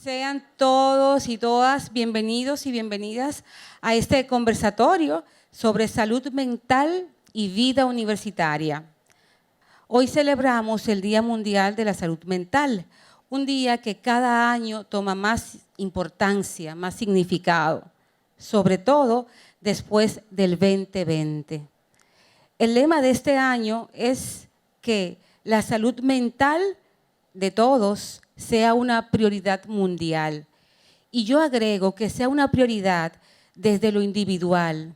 Sean todos y todas bienvenidos y bienvenidas a este conversatorio sobre salud mental y vida universitaria. Hoy celebramos el Día Mundial de la Salud Mental, un día que cada año toma más importancia, más significado, sobre todo después del 2020. El lema de este año es que la salud mental de todos sea una prioridad mundial. Y yo agrego que sea una prioridad desde lo individual,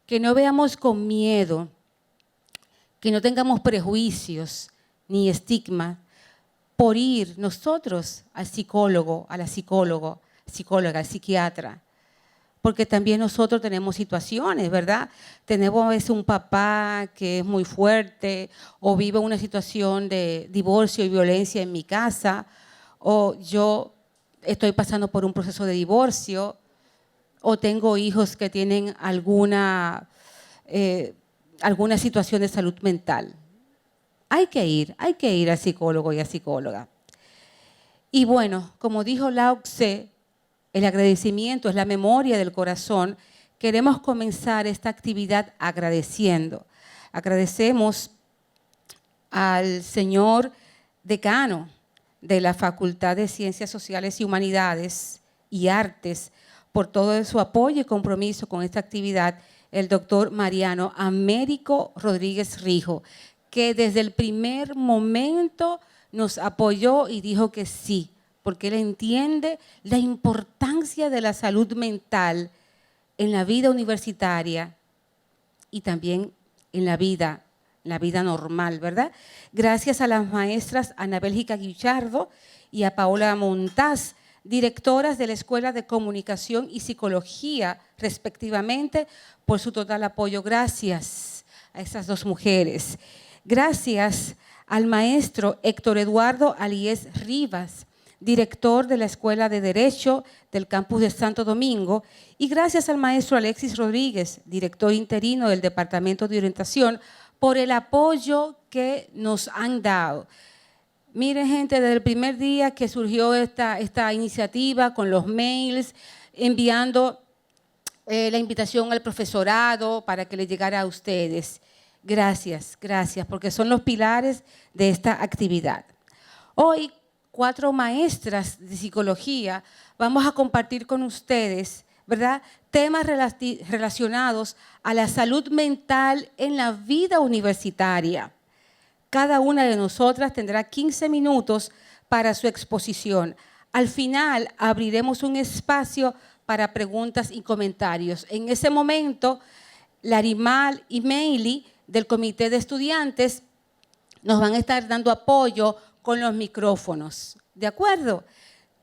que no veamos con miedo, que no tengamos prejuicios ni estigma por ir nosotros al psicólogo, a la psicóloga, al psiquiatra. Porque también nosotros tenemos situaciones, ¿verdad? Tenemos a veces un papá que es muy fuerte o vive una situación de divorcio y violencia en mi casa, o yo estoy pasando por un proceso de divorcio, o tengo hijos que tienen alguna situación de salud mental. Hay que ir al psicólogo y a psicóloga. Y bueno, como dijo Lao Tse, el agradecimiento es la memoria del corazón. Queremos comenzar esta actividad agradeciendo. Agradecemos al señor decano de la Facultad de Ciencias Sociales y Humanidades y Artes por todo su apoyo y compromiso con esta actividad, el doctor Mariano Américo Rodríguez Rijo, que desde el primer momento nos apoyó y dijo que sí, porque él entiende la importancia de la salud mental en la vida universitaria y también en la vida normal, ¿verdad? Gracias a las maestras Ana Bélgica Guichardo y a Paola Montaz, directoras de la Escuela de Comunicación y Psicología, respectivamente, por su total apoyo. Gracias a esas dos mujeres. Gracias al maestro Héctor Eduardo Aliés Rivas, director de la Escuela de Derecho del campus de Santo Domingo, y gracias al maestro Alexis Rodríguez, director interino del Departamento de Orientación, por el apoyo que nos han dado. Miren, gente, desde el primer día que surgió esta iniciativa con los mails, enviando la invitación al profesorado para que le llegara a ustedes. Gracias, porque son los pilares de esta actividad. Hoy, 4 maestras de psicología vamos a compartir con ustedes, ¿verdad?, temas relacionados a la salud mental en la vida universitaria. Cada una de nosotras tendrá 15 minutos para su exposición. Al final abriremos un espacio para preguntas y comentarios. En ese momento, Larimal y Meili del Comité de Estudiantes nos van a estar dando apoyo con los micrófonos. ¿De acuerdo?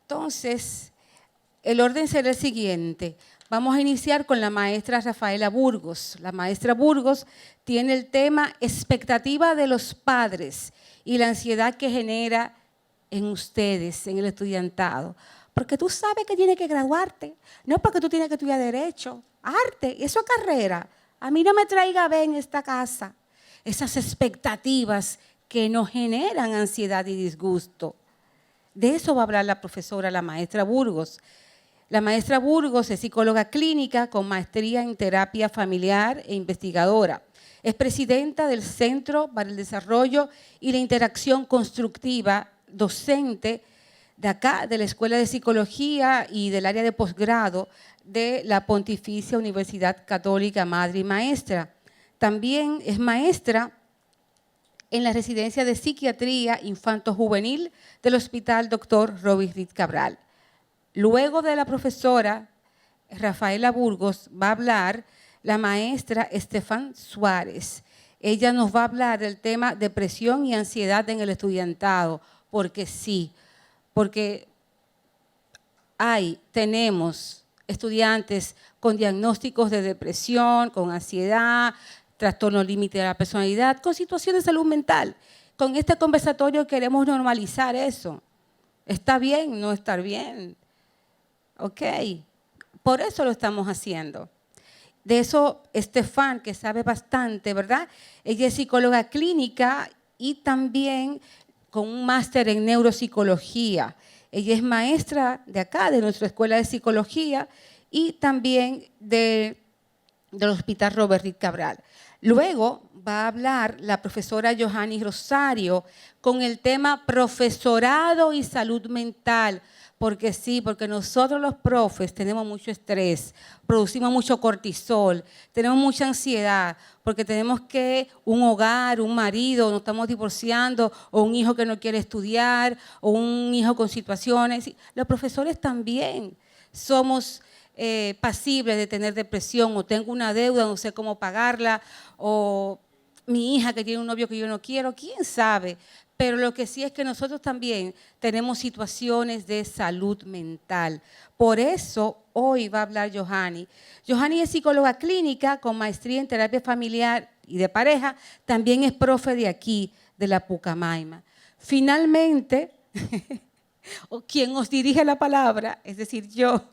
Entonces, el orden será el siguiente. Vamos a iniciar con la maestra Rafaela Burgos. La maestra Burgos tiene el tema expectativa de los padres y la ansiedad que genera en ustedes, en el estudiantado. Porque tú sabes que tienes que graduarte, no porque tú tienes que estudiar Derecho, Arte, eso es carrera. A mí no me traiga B en esta casa. Esas expectativas que nos generan ansiedad y disgusto. De eso va a hablar la profesora, la maestra Burgos. La maestra Burgos es psicóloga clínica con maestría en terapia familiar e investigadora. Es presidenta del Centro para el Desarrollo y la Interacción Constructiva, docente de acá, de la Escuela de Psicología y del área de posgrado de la Pontificia Universidad Católica Madre y Maestra. También es maestra en la Residencia de Psiquiatría Infanto-Juvenil del Hospital Dr. Robis Riz Cabral. Luego de la profesora Rafaela Burgos va a hablar la maestra Estefan Suárez. Ella nos va a hablar del tema depresión y ansiedad en el estudiantado, porque sí, porque tenemos estudiantes con diagnósticos de depresión, con ansiedad, trastorno límite de la personalidad, con situaciones de salud mental. Con este conversatorio queremos normalizar eso. ¿Está bien? No estar bien. Ok, por eso lo estamos haciendo. De eso, Estefan, que sabe bastante, ¿verdad? Ella es psicóloga clínica y también con un máster en neuropsicología. Ella es maestra de acá, de nuestra Escuela de Psicología y también del Hospital Robert Reed Cabral. Luego va a hablar la profesora Johanny Rosario con el tema profesorado y salud mental. Porque sí, porque nosotros los profes tenemos mucho estrés, producimos mucho cortisol, tenemos mucha ansiedad, porque tenemos que un hogar, un marido, nos estamos divorciando, o un hijo que no quiere estudiar, o un hijo con situaciones. Los profesores también somos pasibles de tener depresión, o tengo una deuda, no sé cómo pagarla, o mi hija que tiene un novio que yo no quiero, quién sabe. Pero lo que sí es que nosotros también tenemos situaciones de salud mental. Por eso hoy va a hablar Johanny. Johanny es psicóloga clínica con maestría en terapia familiar y de pareja. También es profe de aquí, de la Pucamaima. Finalmente, quien os dirige la palabra, es decir, yo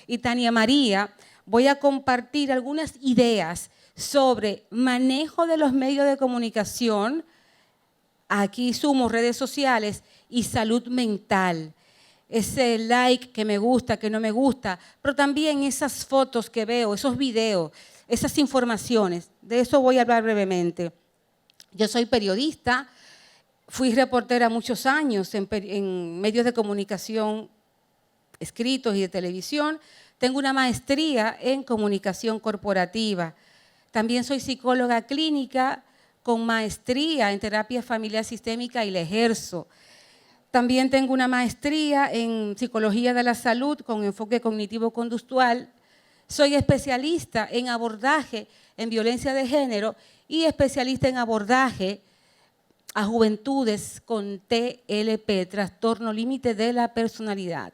y Tania María, voy a compartir algunas ideas sobre manejo de los medios de comunicación. Aquí sumo redes sociales y salud mental. Ese like que me gusta, que no me gusta, pero también esas fotos que veo, esos videos, esas informaciones. De eso voy a hablar brevemente. Yo soy periodista, fui reportera muchos años en medios de comunicación escritos y de televisión. Tengo una maestría en comunicación corporativa. También soy psicóloga clínica con maestría en terapia familiar sistémica y la ejerzo. También tengo una maestría en psicología de la salud con enfoque cognitivo-conductual. Soy especialista en abordaje en violencia de género y especialista en abordaje a juventudes con TLP, trastorno límite de la personalidad.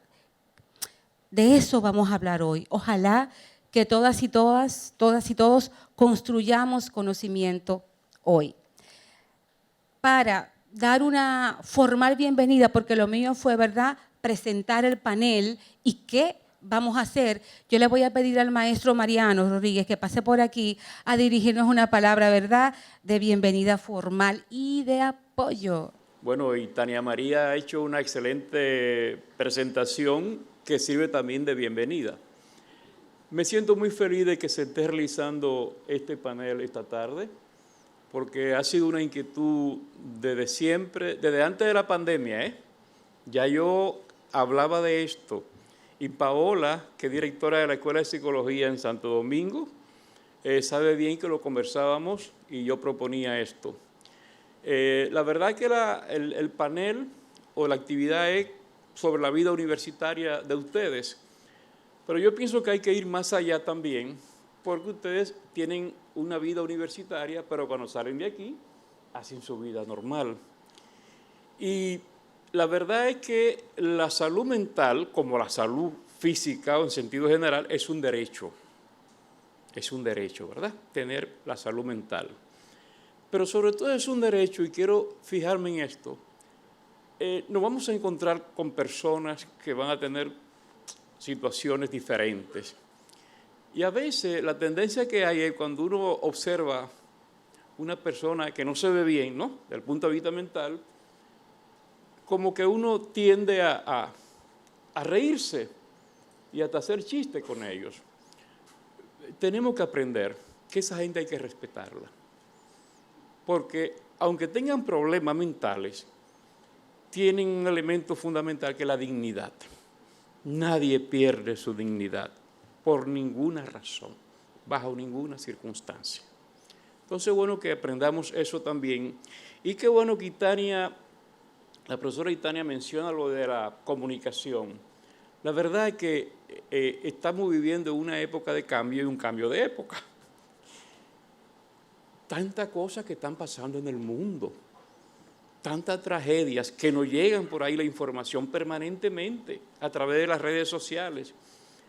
De eso vamos a hablar hoy. Ojalá que todas y todos construyamos conocimiento hoy. Para dar una formal bienvenida, porque lo mío fue, ¿verdad?, presentar el panel y qué vamos a hacer. Yo le voy a pedir al maestro Mariano Rodríguez que pase por aquí a dirigirnos una palabra, ¿verdad?, de bienvenida formal y de apoyo. Bueno, y Tania María ha hecho una excelente presentación que sirve también de bienvenida. Me siento muy feliz de que se esté realizando este panel esta tarde, porque ha sido una inquietud desde siempre, desde antes de la pandemia, Ya yo hablaba de esto. Y Paola, que es directora de la Escuela de Psicología en Santo Domingo, sabe bien que lo conversábamos y yo proponía esto. La verdad que el panel o la actividad es sobre la vida universitaria de ustedes, pero yo pienso que hay que ir más allá también, porque ustedes tienen una vida universitaria, pero cuando salen de aquí, hacen su vida normal. Y la verdad es que la salud mental, como la salud física o en sentido general, es un derecho. Es un derecho, ¿verdad? Tener la salud mental. Pero sobre todo es un derecho, y quiero fijarme en esto. Nos vamos a encontrar con personas que van a tener situaciones diferentes. Y a veces la tendencia que hay es cuando uno observa una persona que no se ve bien, ¿no?, desde el punto de vista mental, como que uno tiende a reírse y hasta hacer chistes con ellos. Tenemos que aprender que esa gente hay que respetarla. Porque aunque tengan problemas mentales, tienen un elemento fundamental que es la dignidad. Nadie pierde su dignidad por ninguna razón, bajo ninguna circunstancia. Entonces, bueno que aprendamos eso también. Y qué bueno que la profesora Tania menciona lo de la comunicación. La verdad es que estamos viviendo una época de cambio y un cambio de época. Tantas cosas que están pasando en el mundo, tantas tragedias que nos llegan por ahí la información permanentemente a través de las redes sociales.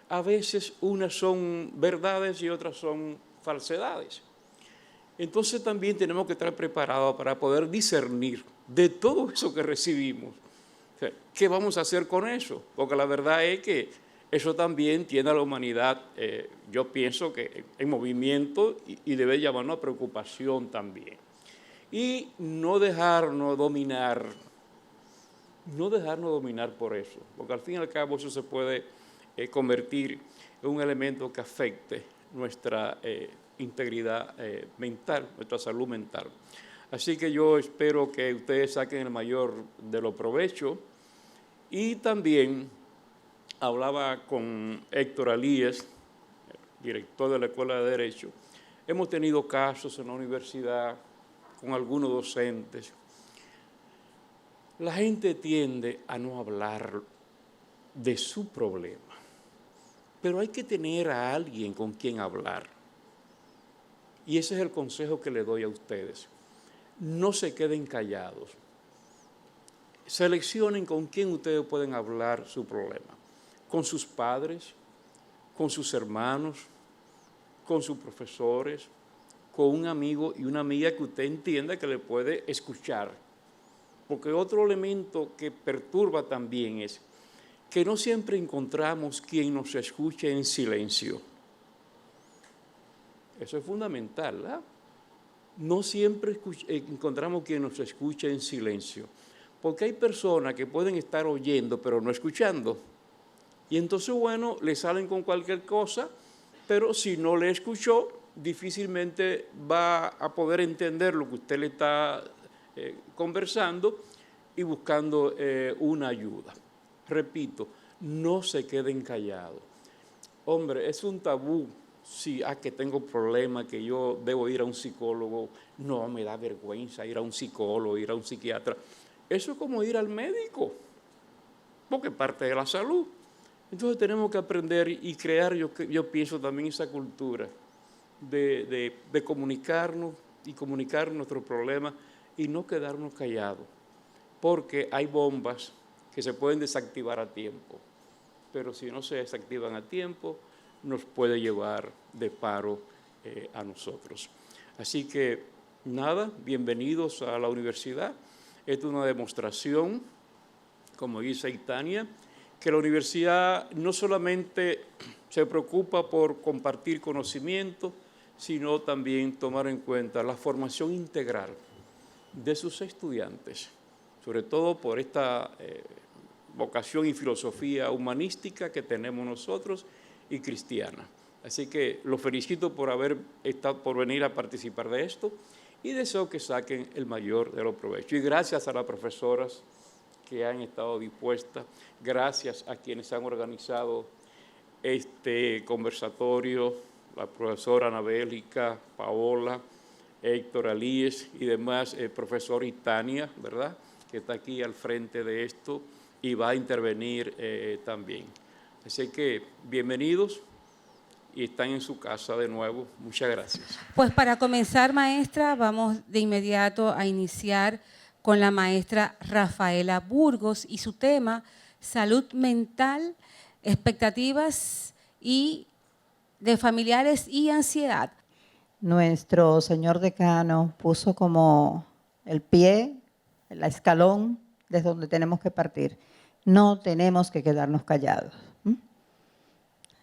A veces unas son verdades y otras son falsedades. Entonces también tenemos que estar preparados para poder discernir de todo eso que recibimos. O sea, ¿qué vamos a hacer con eso? Porque la verdad es que eso también tiene a la humanidad, yo pienso que en movimiento y debe llamarnos a preocupación también. Y no dejarnos dominar no dejarnos dominar por eso, porque al fin y al cabo eso se puede convertir en un elemento que afecte nuestra integridad mental, nuestra salud mental. Así que yo espero que ustedes saquen el mayor de los provechos. Y también hablaba con Héctor Alíes, director de la Escuela de Derecho. Hemos tenido casos en la universidad con algunos docentes. La gente tiende a no hablar de su problema, pero hay que tener a alguien con quien hablar. Y ese es el consejo que le doy a ustedes. No se queden callados. Seleccionen con quién ustedes pueden hablar su problema. Con sus padres, con sus hermanos, con sus profesores, con un amigo y una amiga que usted entienda que le puede escuchar. Porque otro elemento que perturba también es que no siempre encontramos quien nos escuche en silencio. Eso es fundamental, ¿verdad? No siempre encontramos quien nos escuche en silencio, porque hay personas que pueden estar oyendo pero no escuchando. Y entonces, bueno, le salen con cualquier cosa, pero si no le escuchó, difícilmente va a poder entender lo que usted le está conversando y buscando una ayuda. Repito, no se queden callados. Hombre, es un tabú. Si, que tengo problemas, que yo debo ir a un psicólogo, no, me da vergüenza ir a un psicólogo, ir a un psiquiatra. Eso es como ir al médico, porque es parte de la salud. Entonces tenemos que aprender y crear, yo pienso también esa cultura de comunicarnos y comunicar nuestros problemas y no quedarnos callados, porque hay bombas que se pueden desactivar a tiempo, pero si no se desactivan a tiempo, nos puede llevar de paro a nosotros. Así que, nada, bienvenidos a la universidad. Esta es una demostración, como dice Itania, que la universidad no solamente se preocupa por compartir conocimiento, sino también tomar en cuenta la formación integral de sus estudiantes, sobre todo por esta vocación y filosofía humanística que tenemos nosotros y cristiana. Así que los felicito por venir a participar de esto y deseo que saquen el mayor de los provechos. Y gracias a las profesoras que han estado dispuestas, gracias a quienes han organizado este conversatorio, la profesora Anabélica, Paola, Héctor Alíes y demás, el profesor Itania, ¿verdad?, que está aquí al frente de esto y va a intervenir también. Así que bienvenidos y están en su casa de nuevo. Muchas gracias. Pues para comenzar, maestra, vamos de inmediato a iniciar con la maestra Rafaela Burgos y su tema, salud mental, expectativas y de familiares y ansiedad. Nuestro señor decano puso como el pie, el escalón desde donde tenemos que partir. No tenemos que quedarnos callados.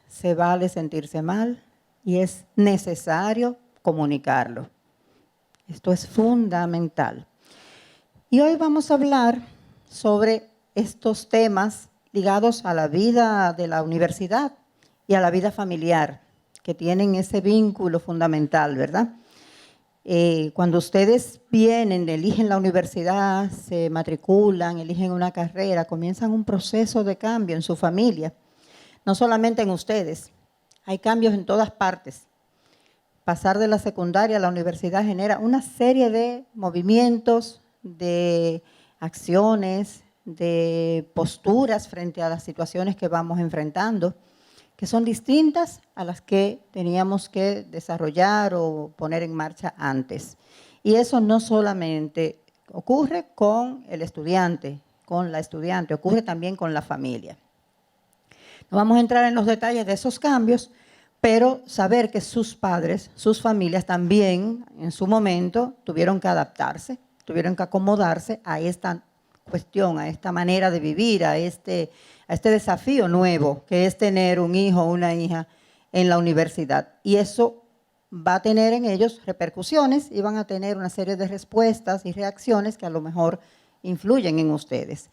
Se vale sentirse mal y es necesario comunicarlo. Esto es fundamental. Y hoy vamos a hablar sobre estos temas ligados a la vida de la universidad y a la vida familiar, que tienen ese vínculo fundamental, ¿verdad? Cuando ustedes vienen, eligen la universidad, se matriculan, eligen una carrera, comienzan un proceso de cambio en su familia. No solamente en ustedes, hay cambios en todas partes. Pasar de la secundaria a la universidad genera una serie de movimientos, de acciones, de posturas frente a las situaciones que vamos enfrentando, que son distintas a las que teníamos que desarrollar o poner en marcha antes. Y eso no solamente ocurre con el estudiante, con la estudiante, ocurre también con la familia. No vamos a entrar en los detalles de esos cambios, pero saber que sus padres, sus familias también en su momento tuvieron que adaptarse, tuvieron que acomodarse a esta cuestión, a esta manera de vivir, a este desafío nuevo que es tener un hijo o una hija en la universidad. Y eso va a tener en ellos repercusiones y van a tener una serie de respuestas y reacciones que a lo mejor influyen en ustedes.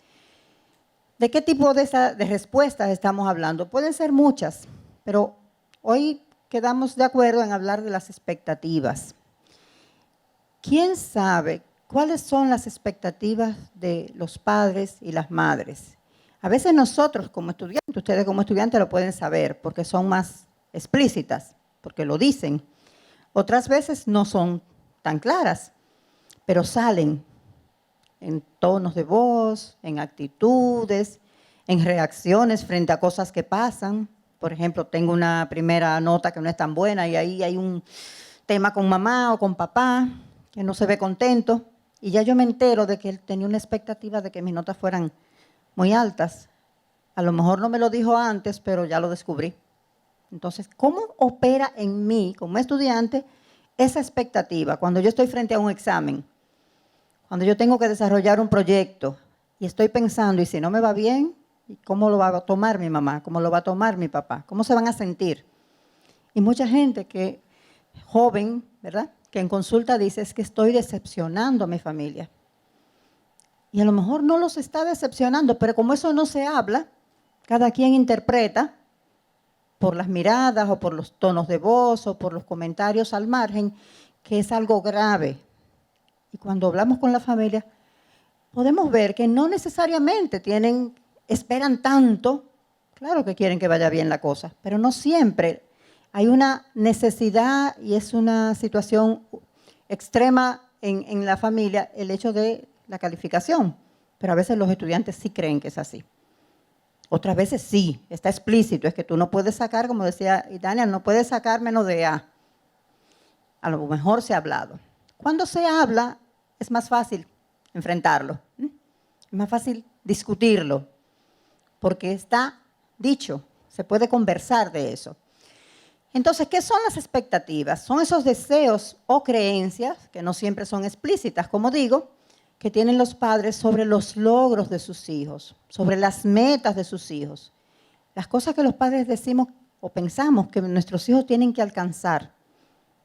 ¿De qué tipo de respuestas estamos hablando? Pueden ser muchas, pero hoy quedamos de acuerdo en hablar de las expectativas. ¿Quién sabe cuáles son las expectativas de los padres y las madres? A veces nosotros como estudiantes, ustedes como estudiantes lo pueden saber porque son más explícitas, porque lo dicen. Otras veces no son tan claras, pero salen en tonos de voz, en actitudes, en reacciones frente a cosas que pasan. Por ejemplo, tengo una primera nota que no es tan buena y ahí hay un tema con mamá o con papá que no se ve contento y ya yo me entero de que él tenía una expectativa de que mis notas fueran muy altas. A lo mejor no me lo dijo antes, pero ya lo descubrí. Entonces, ¿cómo opera en mí como estudiante esa expectativa cuando yo estoy frente a un examen? Cuando yo tengo que desarrollar un proyecto y estoy pensando, ¿y si no me va bien? ¿Cómo lo va a tomar mi mamá? ¿Cómo lo va a tomar mi papá? ¿Cómo se van a sentir? Y mucha gente que, joven, ¿verdad?, que en consulta dice, es que estoy decepcionando a mi familia. Y a lo mejor no los está decepcionando, pero como eso no se habla, cada quien interpreta por las miradas o por los tonos de voz o por los comentarios al margen, que es algo grave. Y cuando hablamos con la familia, podemos ver que no necesariamente esperan tanto, claro que quieren que vaya bien la cosa, pero no siempre. Hay una necesidad y es una situación extrema en la familia el hecho de la calificación, pero a veces los estudiantes sí creen que es así. Otras veces sí, está explícito, es que tú no puedes sacar, como decía Daniel, no puedes sacar menos de A. A lo mejor se ha hablado. Cuando se habla, es más fácil enfrentarlo, es más fácil discutirlo, porque está dicho, se puede conversar de eso. Entonces, ¿qué son las expectativas? Son esos deseos o creencias, que no siempre son explícitas, como digo, que tienen los padres sobre los logros de sus hijos, sobre las metas de sus hijos. Las cosas que los padres decimos o pensamos que nuestros hijos tienen que alcanzar,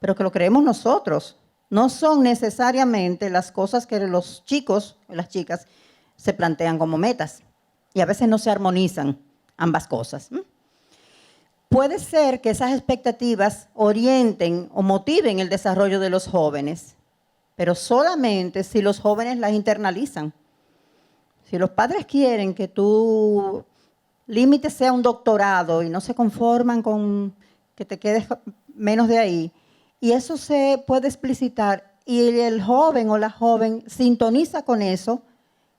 pero que lo creemos nosotros. No son necesariamente las cosas que los chicos o las chicas se plantean como metas. Y a veces no se armonizan ambas cosas. Puede ser que esas expectativas orienten o motiven el desarrollo de los jóvenes, pero solamente si los jóvenes las internalizan. Si los padres quieren que tu límite sea un doctorado y no se conforman con que te quedes menos de ahí, y eso se puede explicitar y el joven o la joven sintoniza con eso,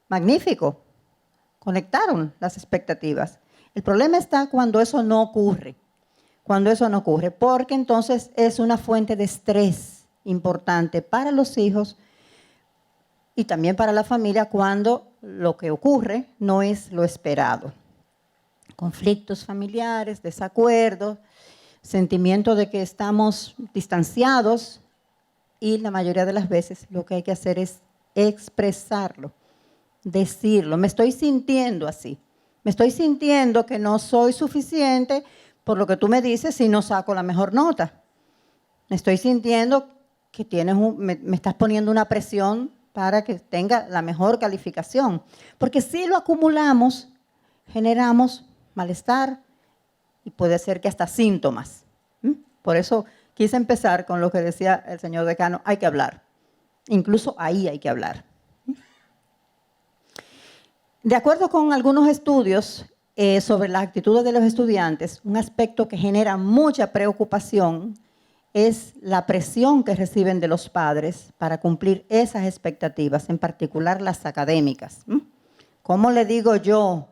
magnífico, conectaron las expectativas. El problema está cuando eso no ocurre, porque entonces es una fuente de estrés importante para los hijos y también para la familia cuando lo que ocurre no es lo esperado. Conflictos familiares, desacuerdos, sentimiento de que estamos distanciados y la mayoría de las veces lo que hay que hacer es expresarlo, decirlo. Me estoy sintiendo así, me estoy sintiendo que no soy suficiente por lo que tú me dices si no saco la mejor nota. Me estoy sintiendo que me estás poniendo una presión para que tenga la mejor calificación. Porque si lo acumulamos, generamos malestar y puede ser que hasta síntomas. Por eso quise empezar con lo que decía el señor decano, hay que hablar. Incluso ahí hay que hablar. De acuerdo con algunos estudios sobre las actitudes de los estudiantes, un aspecto que genera mucha preocupación es la presión que reciben de los padres para cumplir esas expectativas, en particular las académicas. ¿Cómo le digo yo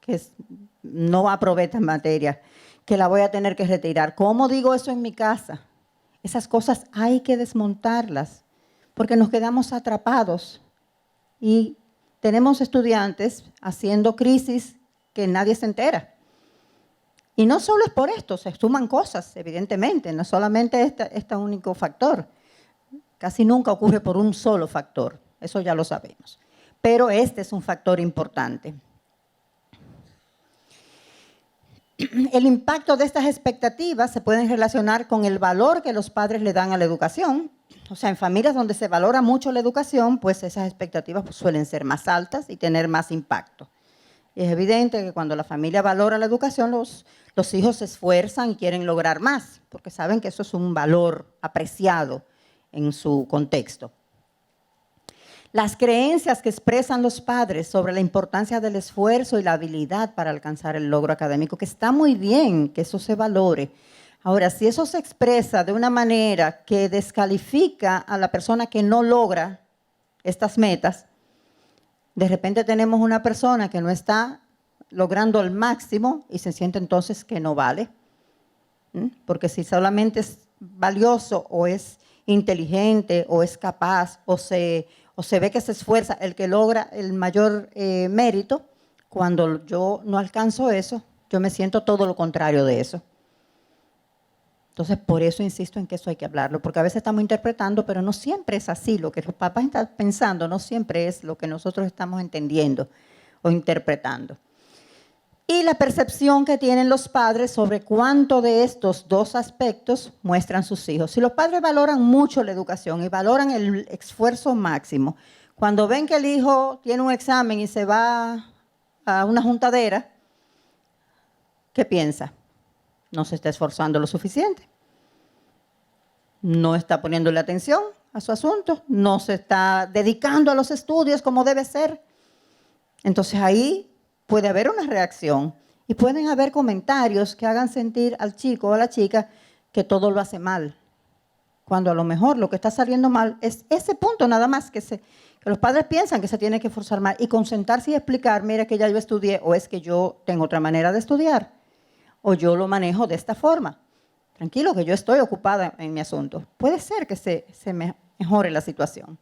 que no aprobé esta materia, que la voy a tener que retirar? ¿Cómo digo eso en mi casa? Esas cosas hay que desmontarlas, porque nos quedamos atrapados y tenemos estudiantes haciendo crisis que nadie se entera. Y no solo es por esto, se suman cosas, evidentemente, no solamente este único factor. Casi nunca ocurre por un solo factor, eso ya lo sabemos. Pero este es un factor importante. El impacto de estas expectativas se pueden relacionar con el valor que los padres le dan a la educación. O sea, en familias donde se valora mucho la educación, pues esas expectativas suelen ser más altas y tener más impacto. Y es evidente que cuando la familia valora la educación, los hijos se esfuerzan y quieren lograr más, porque saben que eso es un valor apreciado en su contexto. Las creencias que expresan los padres sobre la importancia del esfuerzo y la habilidad para alcanzar el logro académico, que está muy bien que eso se valore. Ahora, si eso se expresa de una manera que descalifica a la persona que no logra estas metas, de repente tenemos una persona que no está logrando el máximo y se siente entonces que no vale. Porque si solamente es valioso o es inteligente o es capaz o se ve que se esfuerza el que logra el mayor mérito, cuando yo no alcanzo eso, yo me siento todo lo contrario de eso. Entonces, por eso insisto en que eso hay que hablarlo, porque a veces estamos interpretando, pero no siempre es así. Lo que los papás están pensando no siempre es lo que nosotros estamos entendiendo o interpretando. Y la percepción que tienen los padres sobre cuánto de estos dos aspectos muestran sus hijos. Si los padres valoran mucho la educación y valoran el esfuerzo máximo, cuando ven que el hijo tiene un examen y se va a una juntadera, ¿qué piensa? No se está esforzando lo suficiente, no está poniéndole atención a su asunto, no se está dedicando a los estudios como debe ser. Entonces ahí puede haber una reacción y pueden haber comentarios que hagan sentir al chico o a la chica que todo lo hace mal, cuando a lo mejor lo que está saliendo mal es ese punto nada más que los padres piensan que se tiene que esforzar más y concentrarse y explicar, mira que ya yo estudié o es que yo tengo otra manera de estudiar. O yo lo manejo de esta forma. Tranquilo, que yo estoy ocupada en mi asunto. Puede ser que se mejore la situación.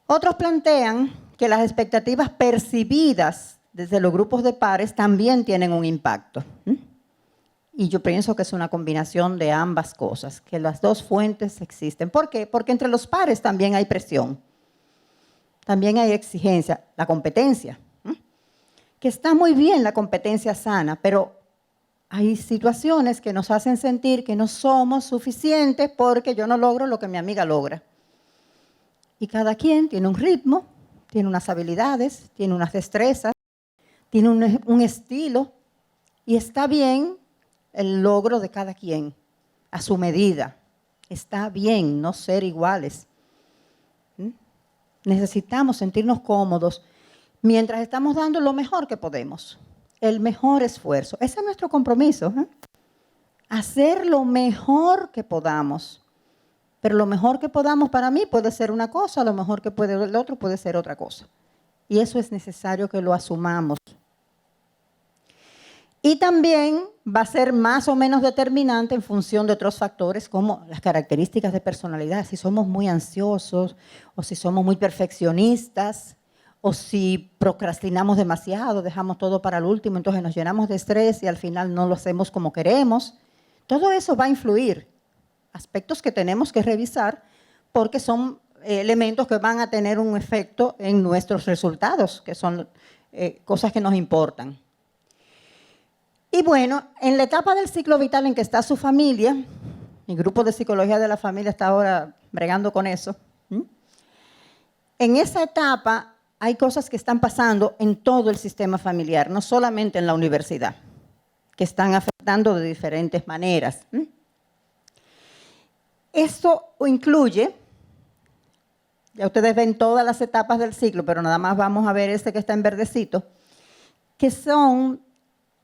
Otros plantean que las expectativas percibidas desde los grupos de pares también tienen un impacto. Y yo pienso que es una combinación de ambas cosas, que las dos fuentes existen. ¿Por qué? Porque entre los pares también hay presión. También hay exigencia, la competencia. Que está muy bien la competencia sana, pero hay situaciones que nos hacen sentir que no somos suficientes porque yo no logro lo que mi amiga logra. Y cada quien tiene un ritmo, tiene unas habilidades, tiene unas destrezas, tiene un estilo y está bien el logro de cada quien a su medida. Está bien no ser iguales. Necesitamos sentirnos cómodos mientras estamos dando lo mejor que podemos. El mejor esfuerzo. Ese es nuestro compromiso. Hacer lo mejor que podamos. Pero lo mejor que podamos para mí puede ser una cosa, lo mejor que puede el otro puede ser otra cosa. Y eso es necesario que lo asumamos. Y también va a ser más o menos determinante en función de otros factores como las características de personalidad. Si somos muy ansiosos o si somos muy perfeccionistas, o si procrastinamos demasiado, dejamos todo para el último, entonces nos llenamos de estrés y al final no lo hacemos como queremos. Todo eso va a influir. Aspectos que tenemos que revisar porque son elementos que van a tener un efecto en nuestros resultados, que son cosas que nos importan. Y bueno, en la etapa del ciclo vital en que está su familia, mi grupo de psicología de la familia está ahora bregando con eso, en esa etapa hay cosas que están pasando en todo el sistema familiar, no solamente en la universidad, que están afectando de diferentes maneras. Esto incluye, ya ustedes ven todas las etapas del ciclo, pero nada más vamos a ver este que está en verdecito, que es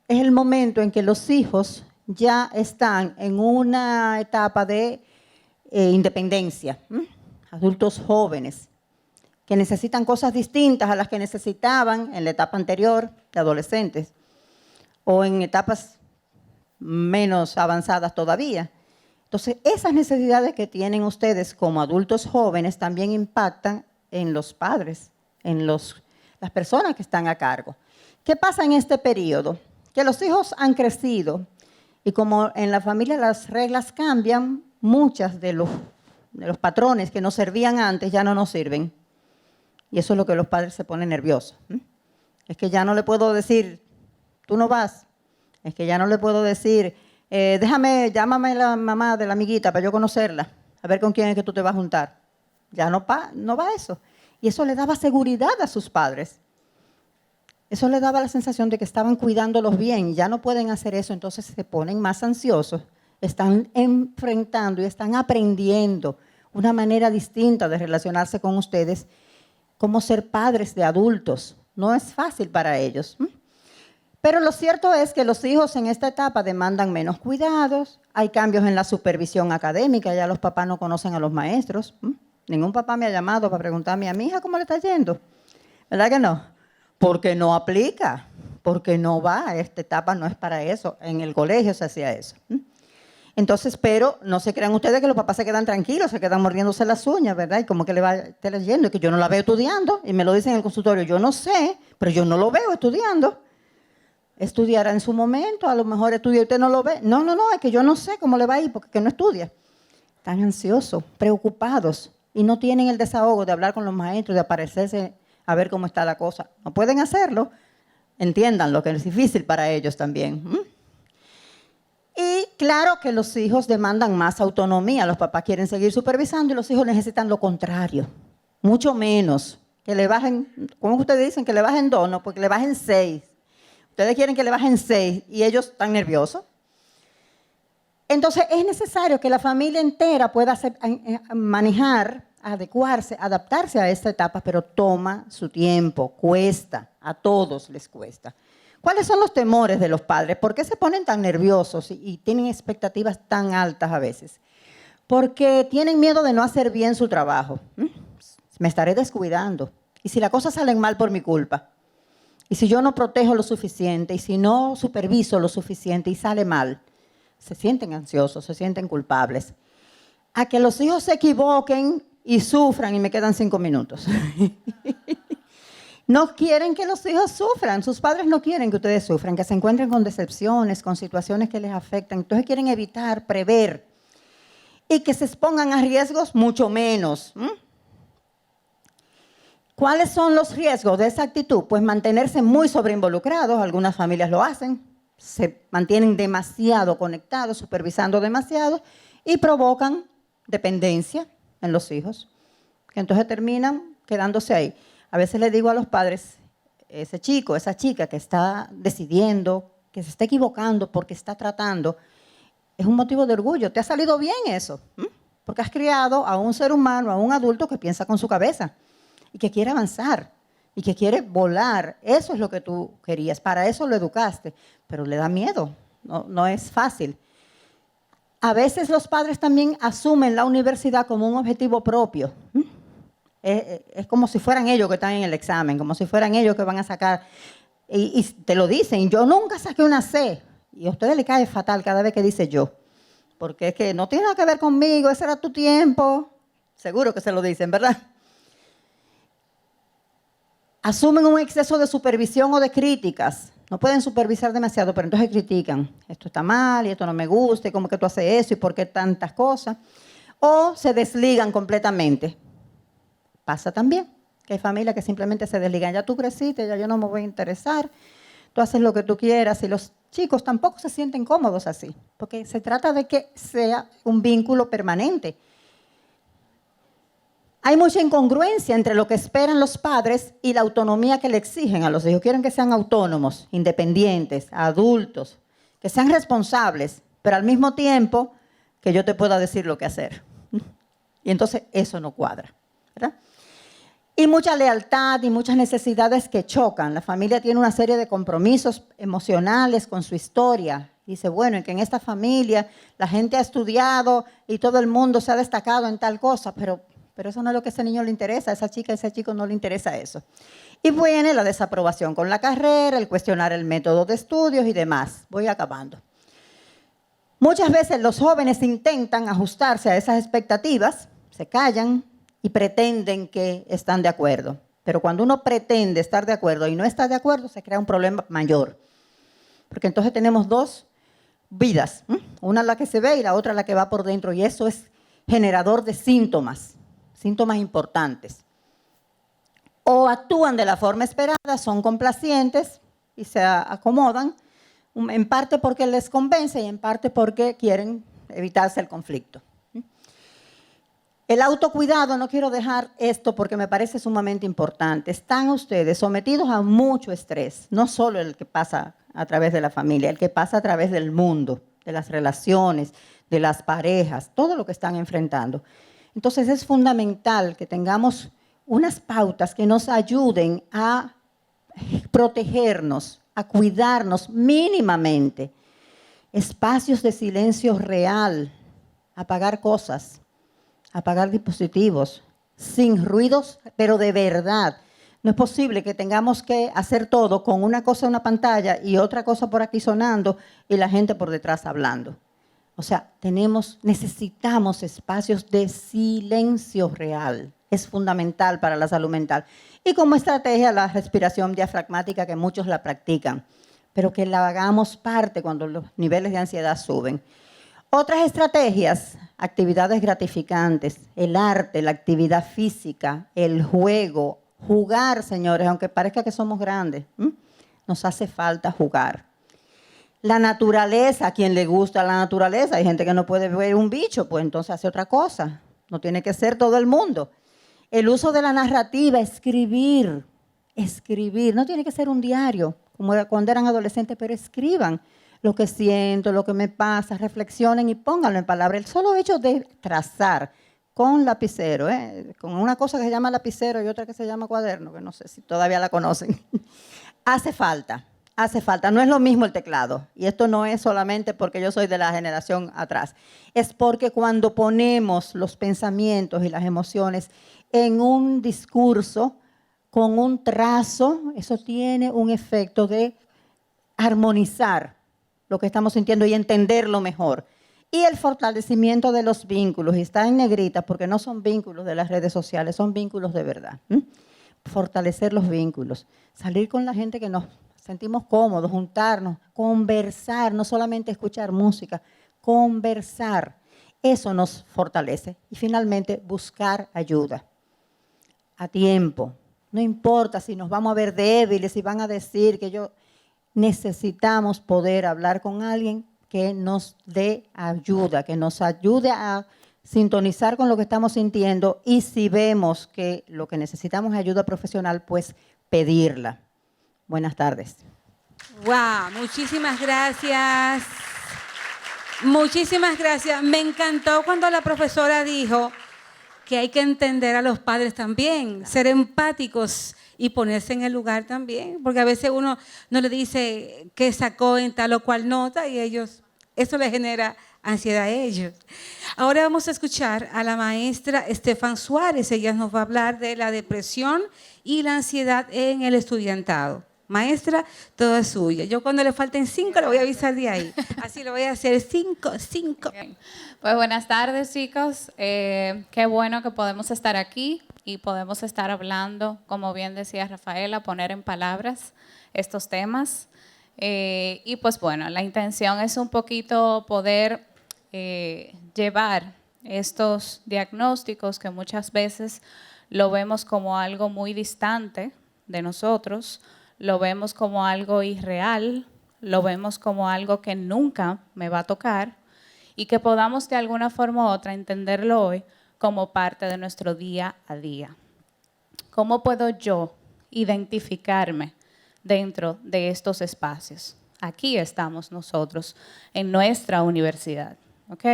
el momento en que los hijos ya están en una etapa de independencia, adultos jóvenes, que necesitan cosas distintas a las que necesitaban en la etapa anterior de adolescentes o en etapas menos avanzadas todavía. Entonces, esas necesidades que tienen ustedes como adultos jóvenes también impactan en los padres, en las personas que están a cargo. ¿Qué pasa en este periodo? Que los hijos han crecido y como en la familia las reglas cambian, muchas de los patrones que nos servían antes ya no nos sirven. Y eso es lo que los padres se ponen nerviosos. Es que ya no le puedo decir, tú no vas. Es que ya no le puedo decir, llámame a la mamá de la amiguita para yo conocerla, a ver con quién es que tú te vas a juntar. Ya no va eso. Y eso le daba seguridad a sus padres. Eso les daba la sensación de que estaban cuidándolos bien y ya no pueden hacer eso, entonces se ponen más ansiosos, están enfrentando y están aprendiendo una manera distinta de relacionarse con ustedes, como ser padres de adultos. No es fácil para ellos. Pero lo cierto es que los hijos en esta etapa demandan menos cuidados, hay cambios en la supervisión académica, ya los papás no conocen a los maestros. Ningún papá me ha llamado para preguntarme a mi hija cómo le está yendo. ¿Verdad que no? Porque no aplica, porque no va, esta etapa no es para eso. En el colegio se hacía eso. Entonces, pero no se crean ustedes que los papás se quedan tranquilos, se quedan mordiéndose las uñas, ¿verdad? Y como que le va leyendo, y que yo no la veo estudiando, y me lo dicen en el consultorio, yo no sé, pero yo no lo veo estudiando. Estudiará en su momento, a lo mejor estudia y usted no lo ve. No, es que yo no sé cómo le va a ir porque no estudia. Están ansiosos, preocupados y no tienen el desahogo de hablar con los maestros, de aparecerse a ver cómo está la cosa. No pueden hacerlo, entiendan que es difícil para ellos también. Y claro que los hijos demandan más autonomía, los papás quieren seguir supervisando y los hijos necesitan lo contrario, mucho menos, que le bajen, ¿cómo ustedes dicen? Que le bajen 2, no, porque le bajen 6. Ustedes quieren que le bajen 6 y ellos están nerviosos. Entonces es necesario que la familia entera pueda manejar, adecuarse, adaptarse a esta etapa, pero toma su tiempo, cuesta, a todos les cuesta. ¿Cuáles son los temores de los padres? ¿Por qué se ponen tan nerviosos y tienen expectativas tan altas a veces? Porque tienen miedo de no hacer bien su trabajo. Me estaré descuidando. ¿Y si las cosas salen mal por mi culpa? ¿Y si yo no protejo lo suficiente? ¿Y si no superviso lo suficiente y sale mal? Se sienten ansiosos, se sienten culpables. A que los hijos se equivoquen y sufran y me quedan 5 minutos. No quieren que los hijos sufran, sus padres no quieren que ustedes sufran, que se encuentren con decepciones, con situaciones que les afectan. Entonces quieren evitar, prever y que se expongan a riesgos mucho menos. ¿Cuáles son los riesgos de esa actitud? Pues mantenerse muy sobreinvolucrados, algunas familias lo hacen, se mantienen demasiado conectados, supervisando demasiado y provocan dependencia en los hijos, que entonces terminan quedándose ahí. A veces le digo a los padres, ese chico, esa chica que está decidiendo, que se está equivocando porque está tratando, es un motivo de orgullo. Te ha salido bien eso, porque has criado a un ser humano, a un adulto que piensa con su cabeza y que quiere avanzar y que quiere volar. Eso es lo que tú querías, para eso lo educaste, pero le da miedo, no es fácil. A veces los padres también asumen la universidad como un objetivo propio. Es como si fueran ellos que están en el examen, como si fueran ellos que van a sacar, y te lo dicen, yo nunca saqué una C, y a ustedes les cae fatal cada vez que dice yo, porque es que no tiene nada que ver conmigo, ese era tu tiempo, seguro que se lo dicen, ¿verdad? Asumen un exceso de supervisión o de críticas, no pueden supervisar demasiado, pero entonces critican, esto está mal, y esto no me gusta, y cómo que tú haces eso, y por qué tantas cosas, o se desligan completamente. Pasa también que hay familias que simplemente se desligan. Ya tú creciste, ya yo no me voy a interesar. Tú haces lo que tú quieras. Y los chicos tampoco se sienten cómodos así. Porque se trata de que sea un vínculo permanente. Hay mucha incongruencia entre lo que esperan los padres y la autonomía que le exigen a los hijos. Quieren que sean autónomos, independientes, adultos, que sean responsables, pero al mismo tiempo que yo te pueda decir lo que hacer. Y entonces eso no cuadra, ¿verdad? Y mucha lealtad y muchas necesidades que chocan. La familia tiene una serie de compromisos emocionales con su historia. Dice, bueno, en que en esta familia la gente ha estudiado y todo el mundo se ha destacado en tal cosa, pero eso no es lo que a ese niño le interesa, a esa chica, a ese chico no le interesa eso. Y viene la desaprobación con la carrera, el cuestionar el método de estudios y demás. Voy acabando. Muchas veces los jóvenes intentan ajustarse a esas expectativas, se callan, y pretenden que están de acuerdo. Pero cuando uno pretende estar de acuerdo y no está de acuerdo, se crea un problema mayor. Porque entonces tenemos 2 vidas. Una la que se ve y la otra la que va por dentro. Y eso es generador de síntomas importantes. O actúan de la forma esperada, son complacientes y se acomodan, en parte porque les convence y en parte porque quieren evitarse el conflicto. El autocuidado, no quiero dejar esto porque me parece sumamente importante. Están ustedes sometidos a mucho estrés, no solo el que pasa a través de la familia, el que pasa a través del mundo, de las relaciones, de las parejas, todo lo que están enfrentando. Entonces es fundamental que tengamos unas pautas que nos ayuden a protegernos, a cuidarnos mínimamente. Espacios de silencio real, apagar cosas, apagar dispositivos, sin ruidos, pero de verdad. No es posible que tengamos que hacer todo con una cosa en una pantalla y otra cosa por aquí sonando y la gente por detrás hablando. O sea, necesitamos espacios de silencio real. Es fundamental para la salud mental. Y como estrategia, la respiración diafragmática, que muchos la practican, pero que la hagamos parte cuando los niveles de ansiedad suben. Otras estrategias, actividades gratificantes, el arte, la actividad física, el juego, jugar, señores, aunque parezca que somos grandes, nos hace falta jugar. La naturaleza, a quien le gusta la naturaleza, hay gente que no puede ver un bicho, pues entonces hace otra cosa, no tiene que ser todo el mundo. El uso de la narrativa, escribir, no tiene que ser un diario, como era cuando eran adolescentes, pero escriban lo que siento, lo que me pasa, reflexionen y pónganlo en palabras. El solo hecho de trazar con lapicero, con una cosa que se llama lapicero y otra que se llama cuaderno, que no sé si todavía la conocen, hace falta. No es lo mismo el teclado. Y esto no es solamente porque yo soy de la generación atrás. Es porque cuando ponemos los pensamientos y las emociones en un discurso, con un trazo, eso tiene un efecto de armonizar lo que estamos sintiendo y entenderlo mejor. Y el fortalecimiento de los vínculos, y está en negrita porque no son vínculos de las redes sociales, son vínculos de verdad. Fortalecer los vínculos, salir con la gente que nos sentimos cómodos, juntarnos, conversar, no solamente escuchar música, conversar. Eso nos fortalece. Y finalmente, buscar ayuda a tiempo. No importa si nos vamos a ver débiles, si van a decir que necesitamos poder hablar con alguien que nos dé ayuda, que nos ayude a sintonizar con lo que estamos sintiendo y si vemos que lo que necesitamos es ayuda profesional, pues pedirla. Buenas tardes. ¡Wow! Muchísimas gracias. Muchísimas gracias. Me encantó cuando la profesora dijo que hay que entender a los padres también, ser empáticos y ponerse en el lugar también, porque a veces uno no le dice que sacó en tal o cual nota y eso les genera ansiedad a ellos. Ahora vamos a escuchar a la maestra Estefan Suárez. Ella nos va a hablar de la depresión y la ansiedad en el estudiantado. Maestra, todo es suya. Yo cuando le falten 5 le voy a avisar de ahí. Así lo voy a hacer, 5. Okay. Pues buenas tardes, chicos. Qué bueno que podemos estar aquí y podemos estar hablando, como bien decía Rafaela, poner en palabras estos temas. Y pues bueno, la intención es un poquito poder llevar estos diagnósticos que muchas veces lo vemos como algo muy distante de nosotros, lo vemos como algo irreal, lo vemos como algo que nunca me va a tocar y que podamos de alguna forma u otra entenderlo hoy como parte de nuestro día a día. ¿Cómo puedo yo identificarme dentro de estos espacios? Aquí estamos nosotros, en nuestra universidad, ¿ok?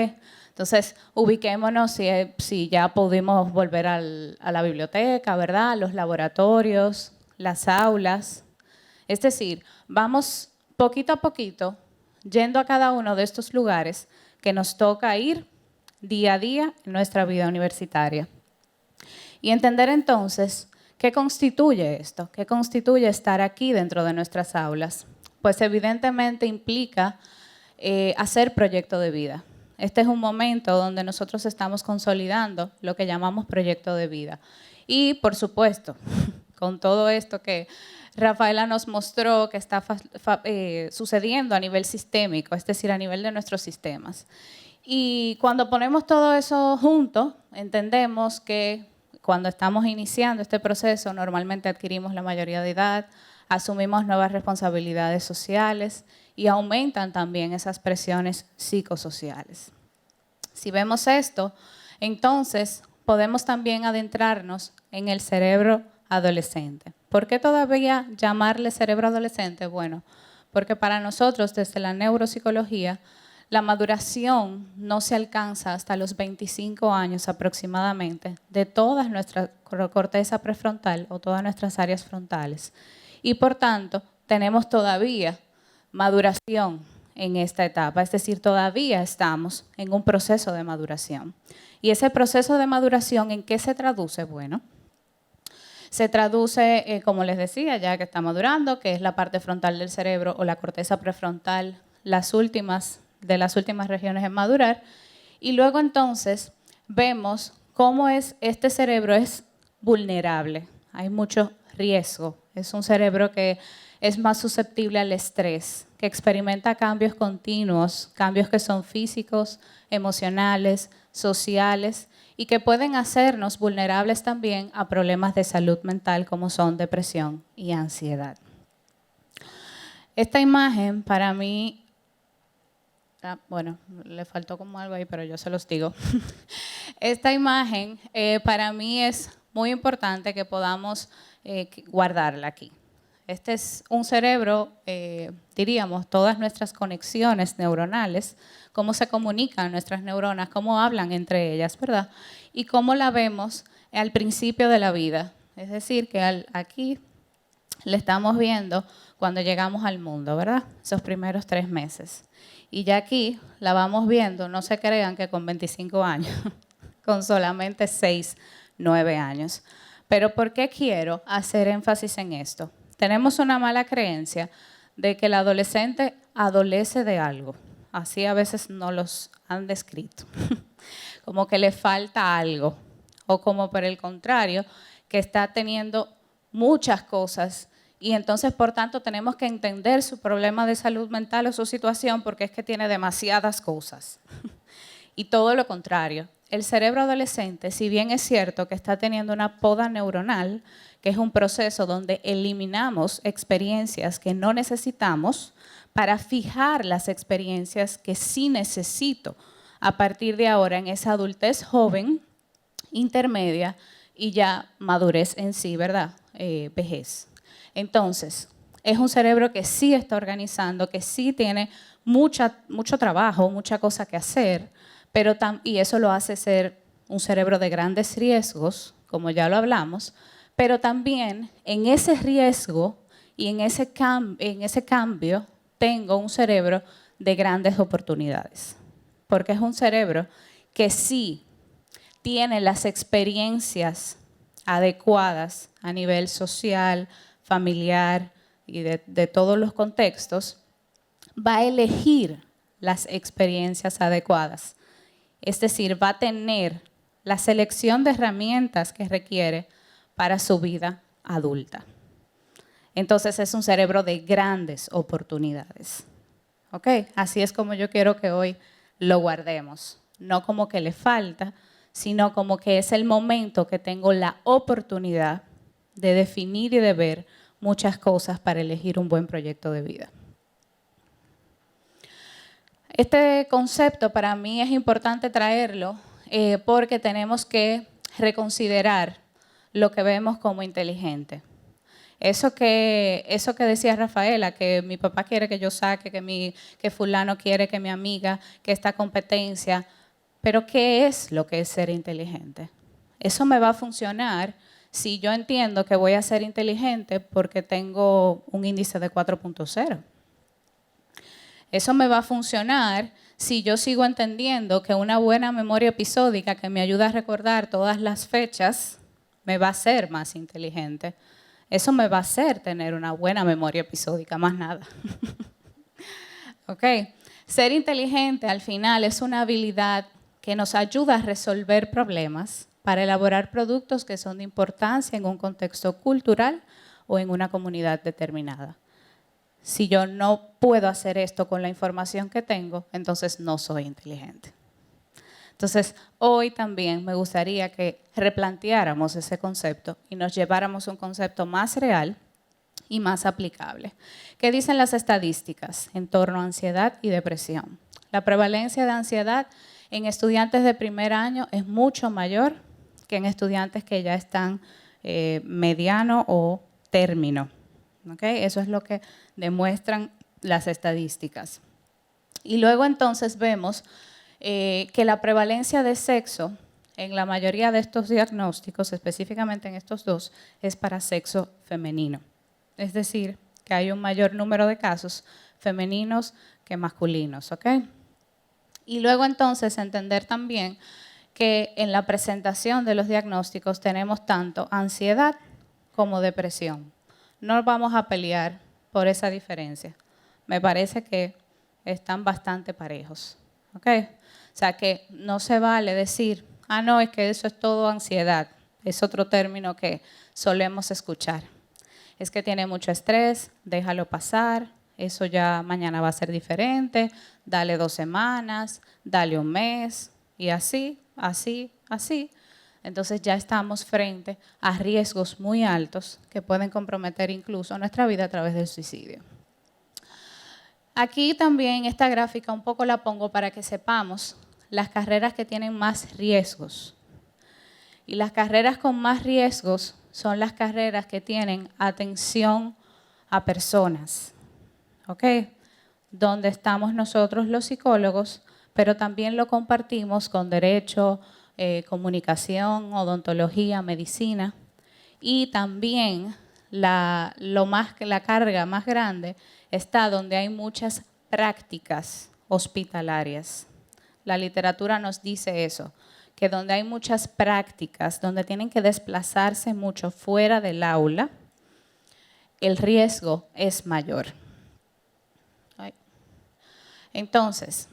Entonces, ubiquémonos si ya pudimos volver a la biblioteca, ¿verdad? Los laboratorios, las aulas. Es decir, vamos poquito a poquito yendo a cada uno de estos lugares que nos toca ir día a día en nuestra vida universitaria. Y entender entonces qué constituye esto, qué constituye estar aquí dentro de nuestras aulas. Pues evidentemente implica hacer proyecto de vida. Este es un momento donde nosotros estamos consolidando lo que llamamos proyecto de vida. Y por supuesto, con todo esto que Rafaela nos mostró que está sucediendo a nivel sistémico, es decir, a nivel de nuestros sistemas. Y cuando ponemos todo eso junto, entendemos que cuando estamos iniciando este proceso, normalmente adquirimos la mayoría de edad, asumimos nuevas responsabilidades sociales y aumentan también esas presiones psicosociales. Si vemos esto, entonces podemos también adentrarnos en el cerebro adolescente. ¿Por qué todavía llamarle cerebro adolescente? Bueno, porque para nosotros, desde la neuropsicología, la maduración no se alcanza hasta los 25 años aproximadamente de toda nuestra corteza prefrontal o todas nuestras áreas frontales. Y por tanto, tenemos todavía maduración en esta etapa, es decir, todavía estamos en un proceso de maduración. ¿Y ese proceso de maduración en qué se traduce? Bueno, se traduce, como les decía, ya que está madurando, que es la parte frontal del cerebro o la corteza prefrontal, las últimas regiones en madurar. Y luego entonces vemos cómo este cerebro es vulnerable. Hay mucho riesgo. Es un cerebro que es más susceptible al estrés, que experimenta cambios continuos, cambios que son físicos, emocionales, sociales, y que pueden hacernos vulnerables también a problemas de salud mental como son depresión y ansiedad. Esta imagen para mí, bueno, le faltó como algo ahí, pero yo se los digo. Esta imagen para mí es muy importante que podamos guardarla aquí. Este es un cerebro, diríamos, todas nuestras conexiones neuronales, cómo se comunican nuestras neuronas, cómo hablan entre ellas, ¿verdad? Y cómo la vemos al principio de la vida. Es decir, que aquí le estamos viendo cuando llegamos al mundo, ¿verdad? Esos primeros 3 meses. Y ya aquí la vamos viendo, no se crean que con 25 años, con solamente 6, 9 años. Pero ¿por qué quiero hacer énfasis en esto? Tenemos una mala creencia de que el adolescente adolece de algo. Así a veces nos los han descrito. Como que le falta algo. O como por el contrario, que está teniendo muchas cosas y entonces, por tanto, tenemos que entender su problema de salud mental o su situación porque es que tiene demasiadas cosas. Y todo lo contrario. El cerebro adolescente, si bien es cierto que está teniendo una poda neuronal, que es un proceso donde eliminamos experiencias que no necesitamos para fijar las experiencias que sí necesito a partir de ahora en esa adultez joven, intermedia y ya madurez en sí, ¿verdad? Vejez. Entonces, es un cerebro que sí está organizando, que sí tiene mucho trabajo, mucha cosa que hacer, y eso lo hace ser un cerebro de grandes riesgos, como ya lo hablamos, pero también en ese riesgo y en ese cambio tengo un cerebro de grandes oportunidades, porque es un cerebro que sí tiene las experiencias adecuadas a nivel social, familiar y de todos los contextos, va a elegir las experiencias adecuadas. Es decir, va a tener la selección de herramientas que requiere para su vida adulta. Entonces es un cerebro de grandes oportunidades. ¿Ok? Así es como yo quiero que hoy lo guardemos. No como que le falta, sino como que es el momento que tengo la oportunidad de definir y de ver muchas cosas para elegir un buen proyecto de vida. Este concepto para mí es importante traerlo porque tenemos que reconsiderar lo que vemos como inteligente. Eso que decía Rafaela, que mi papá quiere que yo saque, que fulano quiere que mi amiga, que esta competencia, pero ¿qué es lo que es ser inteligente? Eso me va a funcionar si yo entiendo que voy a ser inteligente porque tengo un índice de 4.0. Eso me va a funcionar si yo sigo entendiendo que una buena memoria episódica que me ayuda a recordar todas las fechas me va a hacer más inteligente. Eso me va a hacer tener una buena memoria episódica, más nada. ¿Ok? Ser inteligente al final es una habilidad que nos ayuda a resolver problemas para elaborar productos que son de importancia en un contexto cultural o en una comunidad determinada. Si yo no puedo hacer esto con la información que tengo, entonces no soy inteligente. Entonces, hoy también me gustaría que replanteáramos ese concepto y nos lleváramos a un concepto más real y más aplicable. ¿Qué dicen las estadísticas en torno a ansiedad y depresión? La prevalencia de ansiedad en estudiantes de primer año es mucho mayor que en estudiantes que ya están mediano o término. ¿Okay? Eso es lo que demuestran las estadísticas. Y luego entonces vemos que la prevalencia de sexo en la mayoría de estos diagnósticos, específicamente en estos dos, es para sexo femenino. Es decir, que hay un mayor número de casos femeninos que masculinos. ¿Okay? Y luego entonces entender también que en la presentación de los diagnósticos tenemos tanto ansiedad como depresión. No vamos a pelear por esa diferencia. Me parece que están bastante parejos. ¿Okay? O sea que no se vale decir, ah, no, es que eso es todo ansiedad. Es otro término que solemos escuchar. Es que tiene mucho estrés, déjalo pasar, eso ya mañana va a ser diferente, dale 2 semanas, dale un mes, y así, así, así. Entonces ya estamos frente a riesgos muy altos que pueden comprometer incluso nuestra vida a través del suicidio. Aquí también esta gráfica un poco la pongo para que sepamos las carreras que tienen más riesgos. Y las carreras con más riesgos son las carreras que tienen atención a personas. ¿Ok? Donde estamos nosotros los psicólogos, pero también lo compartimos con derecho, comunicación, odontología, medicina. Y también la carga más grande está donde hay muchas prácticas hospitalarias. La literatura nos dice eso, que donde hay muchas prácticas, donde tienen que desplazarse mucho fuera del aula, el riesgo es mayor. Entonces,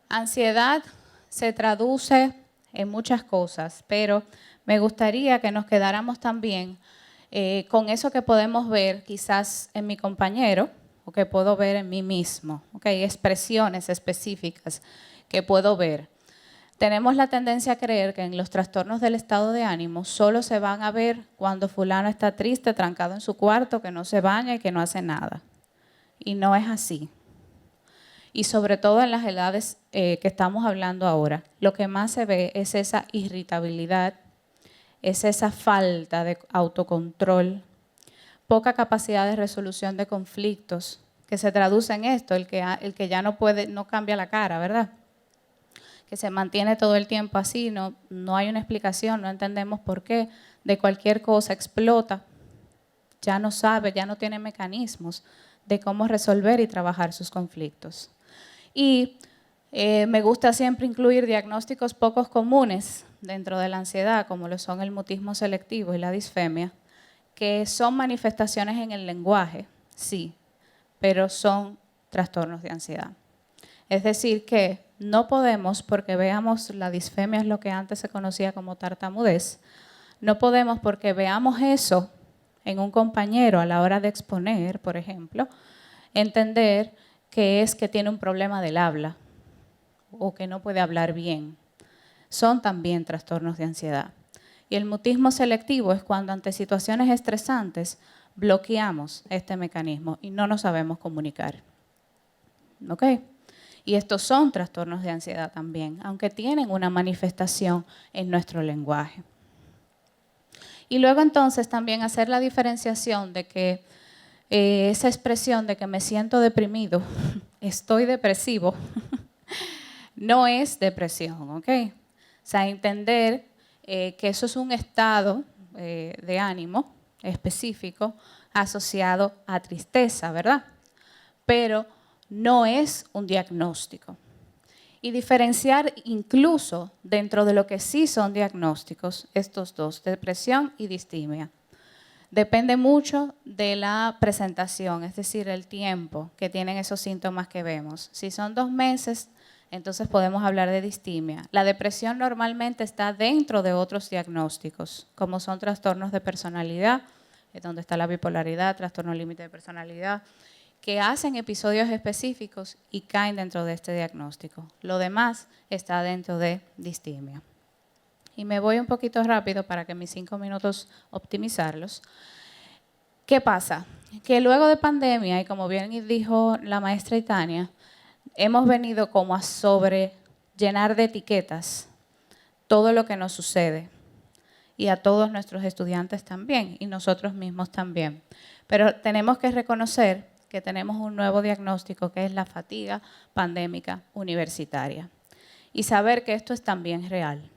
ansiedad se traduce en muchas cosas, pero me gustaría que nos quedáramos también con eso que podemos ver quizás en mi compañero o que puedo ver en mí mismo, ¿okay? Expresiones específicas que puedo ver. Tenemos la tendencia a creer que en los trastornos del estado de ánimo solo se van a ver cuando fulano está triste, trancado en su cuarto, que no se baña y que no hace nada. Y no es así. Y sobre todo en las edades que estamos hablando ahora, lo que más se ve es esa irritabilidad, es esa falta de autocontrol, poca capacidad de resolución de conflictos, que se traduce en esto, el que ya no puede, no cambia la cara, ¿verdad? Que se mantiene todo el tiempo así, no hay una explicación, no entendemos por qué, de cualquier cosa explota, ya no sabe, ya no tiene mecanismos de cómo resolver y trabajar sus conflictos. Y me gusta siempre incluir diagnósticos poco comunes dentro de la ansiedad, como lo son el mutismo selectivo y la disfemia, que son manifestaciones en el lenguaje, sí, pero son trastornos de ansiedad. Es decir, que no podemos, porque veamos, la disfemia es lo que antes se conocía como tartamudez, no podemos porque veamos eso en un compañero a la hora de exponer, por ejemplo, entender que es que tiene un problema del habla o que no puede hablar bien. Son también trastornos de ansiedad. Y el mutismo selectivo es cuando ante situaciones estresantes bloqueamos este mecanismo y no nos sabemos comunicar. ¿Ok? Y estos son trastornos de ansiedad también, aunque tienen una manifestación en nuestro lenguaje. Y luego entonces también hacer la diferenciación de que esa expresión de que me siento deprimido, estoy depresivo, no es depresión, ¿ok? O sea, entender que eso es un estado de ánimo específico asociado a tristeza, ¿verdad? Pero no es un diagnóstico. Y diferenciar incluso dentro de lo que sí son diagnósticos, estos dos, depresión y distimia. Depende mucho de la presentación, es decir, el tiempo que tienen esos síntomas que vemos. Si son 2 meses, entonces podemos hablar de distimia. La depresión normalmente está dentro de otros diagnósticos, como son trastornos de personalidad, donde está la bipolaridad, trastorno límite de personalidad, que hacen episodios específicos y caen dentro de este diagnóstico. Lo demás está dentro de distimia. Y me voy un poquito rápido para que mis 5 minutos optimizarlos. ¿Qué pasa? Que luego de pandemia, y como bien dijo la maestra Itania, hemos venido como a llenar de etiquetas todo lo que nos sucede. y a todos nuestros estudiantes también y nosotros mismos también. Pero tenemos que reconocer que tenemos un nuevo diagnóstico que es la fatiga pandémica universitaria y saber que esto es también real,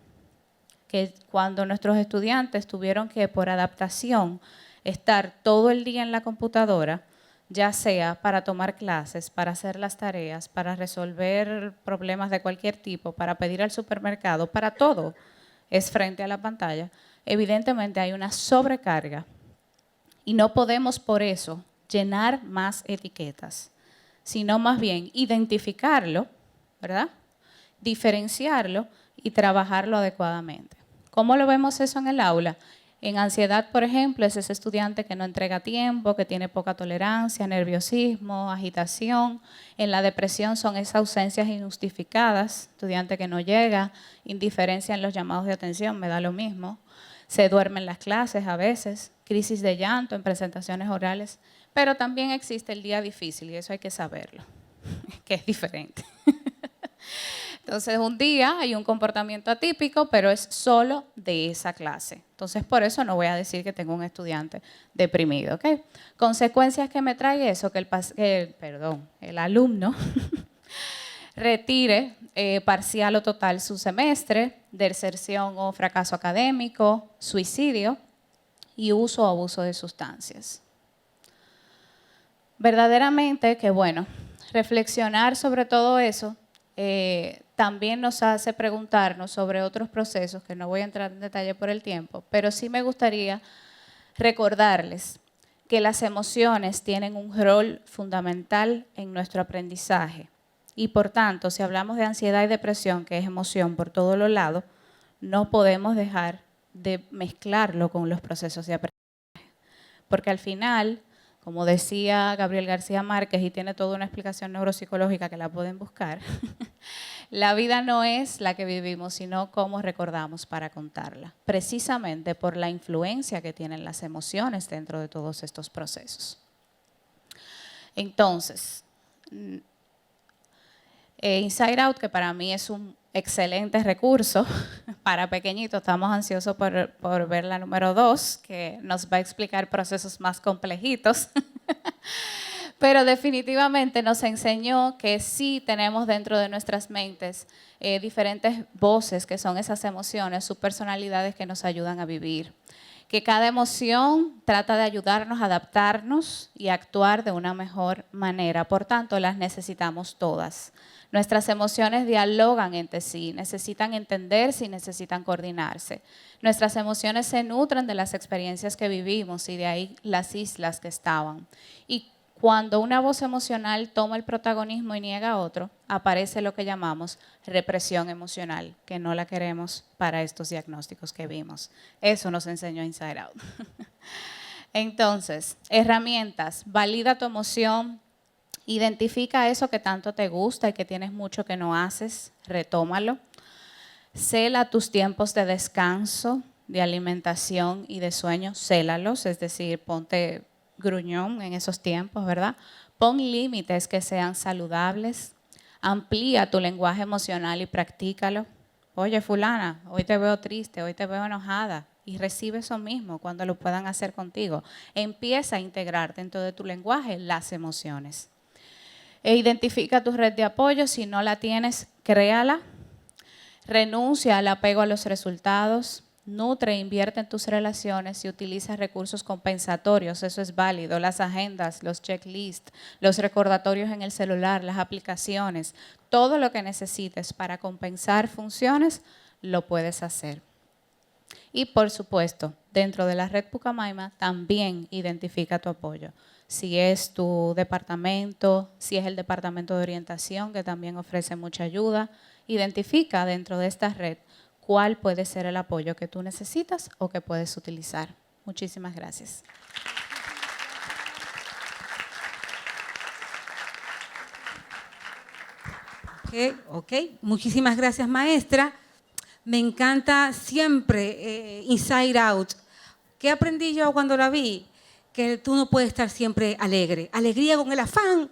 que cuando nuestros estudiantes tuvieron que por adaptación estar todo el día en la computadora, ya sea para tomar clases, para hacer las tareas, para resolver problemas de cualquier tipo, para pedir al supermercado, para todo es frente a la pantalla, evidentemente hay una sobrecarga y no podemos por eso llenar más etiquetas, sino más bien identificarlo, ¿verdad? Diferenciarlo y trabajarlo adecuadamente. ¿Cómo lo vemos eso en el aula? En ansiedad, por ejemplo, es ese estudiante que no entrega tiempo, que tiene poca tolerancia, nerviosismo, agitación. En la depresión son esas ausencias injustificadas, estudiante que no llega, indiferencia en los llamados de atención, me da lo mismo. Se duerme en las clases a veces, crisis de llanto en presentaciones orales. Pero también existe el día difícil y eso hay que saberlo, que es diferente. Entonces, un día hay un comportamiento atípico, pero es solo de esa clase. Entonces, por eso no voy a decir que tengo un estudiante deprimido, ¿ok? Consecuencias que me trae eso, que el alumno retire parcial o total su semestre, deserción o fracaso académico, suicidio y uso o abuso de sustancias. Verdaderamente que, bueno, reflexionar sobre todo eso también nos hace preguntarnos sobre otros procesos, que no voy a entrar en detalle por el tiempo, pero sí me gustaría recordarles que las emociones tienen un rol fundamental en nuestro aprendizaje y por tanto, si hablamos de ansiedad y depresión, que es emoción por todos los lados, no podemos dejar de mezclarlo con los procesos de aprendizaje, porque al final, como decía Gabriel García Márquez, y tiene toda una explicación neuropsicológica que la pueden buscar, la vida no es la que vivimos, sino cómo recordamos para contarla, precisamente por la influencia que tienen las emociones dentro de todos estos procesos. Entonces, Inside Out, que para mí es un excelente recurso para pequeñitos, estamos ansiosos por ver la número 2, que nos va a explicar procesos más complejitos. Pero definitivamente nos enseñó que sí tenemos dentro de nuestras mentes diferentes voces, que son esas emociones, subpersonalidades que nos ayudan a vivir. Que cada emoción trata de ayudarnos a adaptarnos y actuar de una mejor manera. Por tanto, las necesitamos todas. Nuestras emociones dialogan entre sí, necesitan entenderse y necesitan coordinarse. Nuestras emociones se nutren de las experiencias que vivimos y de ahí las islas que estaban. Y cuando una voz emocional toma el protagonismo y niega a otro, aparece lo que llamamos represión emocional, que no la queremos para estos diagnósticos que vimos. Eso nos enseñó Inside Out. Entonces, herramientas, valida tu emoción, identifica eso que tanto te gusta y que tienes mucho que no haces, retómalo. Cela tus tiempos de descanso, de alimentación y de sueño, célalos, es decir, ponte gruñón en esos tiempos, ¿verdad? Pon límites que sean saludables, amplía tu lenguaje emocional y practícalo. Oye, fulana, hoy te veo triste, hoy te veo enojada, y recibe eso mismo cuando lo puedan hacer contigo. Empieza a integrar dentro de tu lenguaje las emociones. E identifica tu red de apoyo, si no la tienes, créala. Renuncia al apego a los resultados. Nutre e invierte en tus relaciones y utiliza recursos compensatorios, eso es válido, las agendas, los checklists, los recordatorios en el celular, las aplicaciones, todo lo que necesites para compensar funciones, lo puedes hacer. Y por supuesto, dentro de la red Pucamaima también identifica tu apoyo. Si es tu departamento, si es el departamento de orientación, que también ofrece mucha ayuda, identifica dentro de esta red cuál puede ser el apoyo que tú necesitas o que puedes utilizar. Muchísimas gracias. Ok. Muchísimas gracias, maestra. Me encanta siempre Inside Out. ¿Qué aprendí yo cuando la vi? Que tú no puedes estar siempre alegre. Alegría con el afán.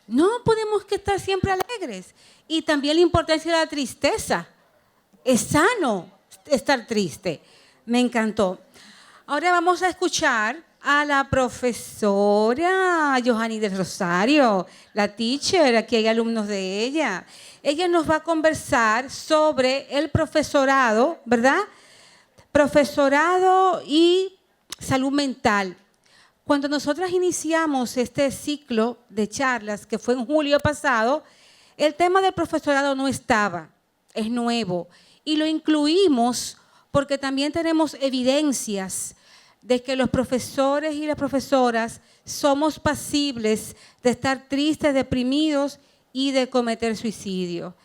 No podemos que estar siempre alegres. Y también la importancia de la tristeza. Es sano estar triste. Me encantó. Ahora vamos a escuchar a la profesora Johanny del Rosario, la teacher, aquí hay alumnos de ella. Ella nos va a conversar sobre el profesorado, ¿verdad? Profesorado y salud mental. Cuando nosotras iniciamos este ciclo de charlas, que fue en julio pasado, el tema del profesorado no estaba, es nuevo. Y lo incluimos porque también tenemos evidencias de que los profesores y las profesoras somos pasibles de estar tristes, deprimidos y de cometer suicidio.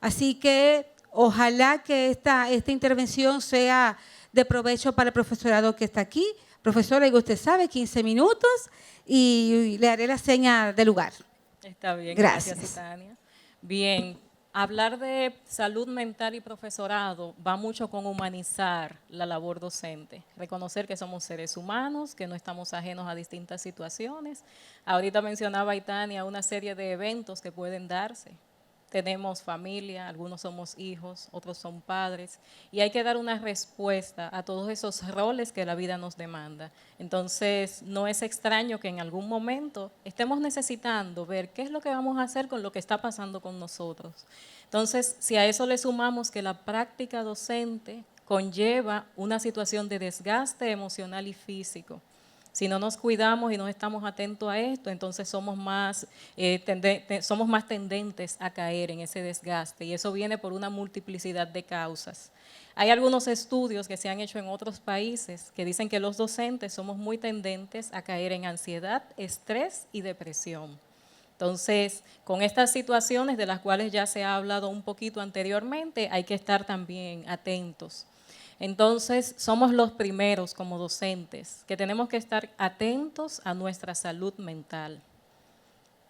Así que ojalá que esta intervención sea de provecho para el profesorado que está aquí. Profesora, y usted sabe, 15 minutos y le haré la seña de lugar. Está bien, Gracias. gracias, Tania. Bien, hablar de salud mental y profesorado va mucho con humanizar la labor docente, reconocer que somos seres humanos, que no estamos ajenos a distintas situaciones. Ahorita mencionaba Tania una serie de eventos que pueden darse. Tenemos familia, algunos somos hijos, otros son padres, y hay que dar una respuesta a todos esos roles que la vida nos demanda. Entonces, no es extraño que en algún momento estemos necesitando ver qué es lo que vamos a hacer con lo que está pasando con nosotros. Entonces, si a eso le sumamos que la práctica docente conlleva una situación de desgaste emocional y físico, si no nos cuidamos y no estamos atentos a esto, entonces somos más tendentes a caer en ese desgaste, y eso viene por una multiplicidad de causas. Hay algunos estudios que se han hecho en otros países que dicen que los docentes somos muy tendentes a caer en ansiedad, estrés y depresión. Entonces, con estas situaciones de las cuales ya se ha hablado un poquito anteriormente, hay que estar también atentos. Entonces, somos los primeros como docentes que tenemos que estar atentos a nuestra salud mental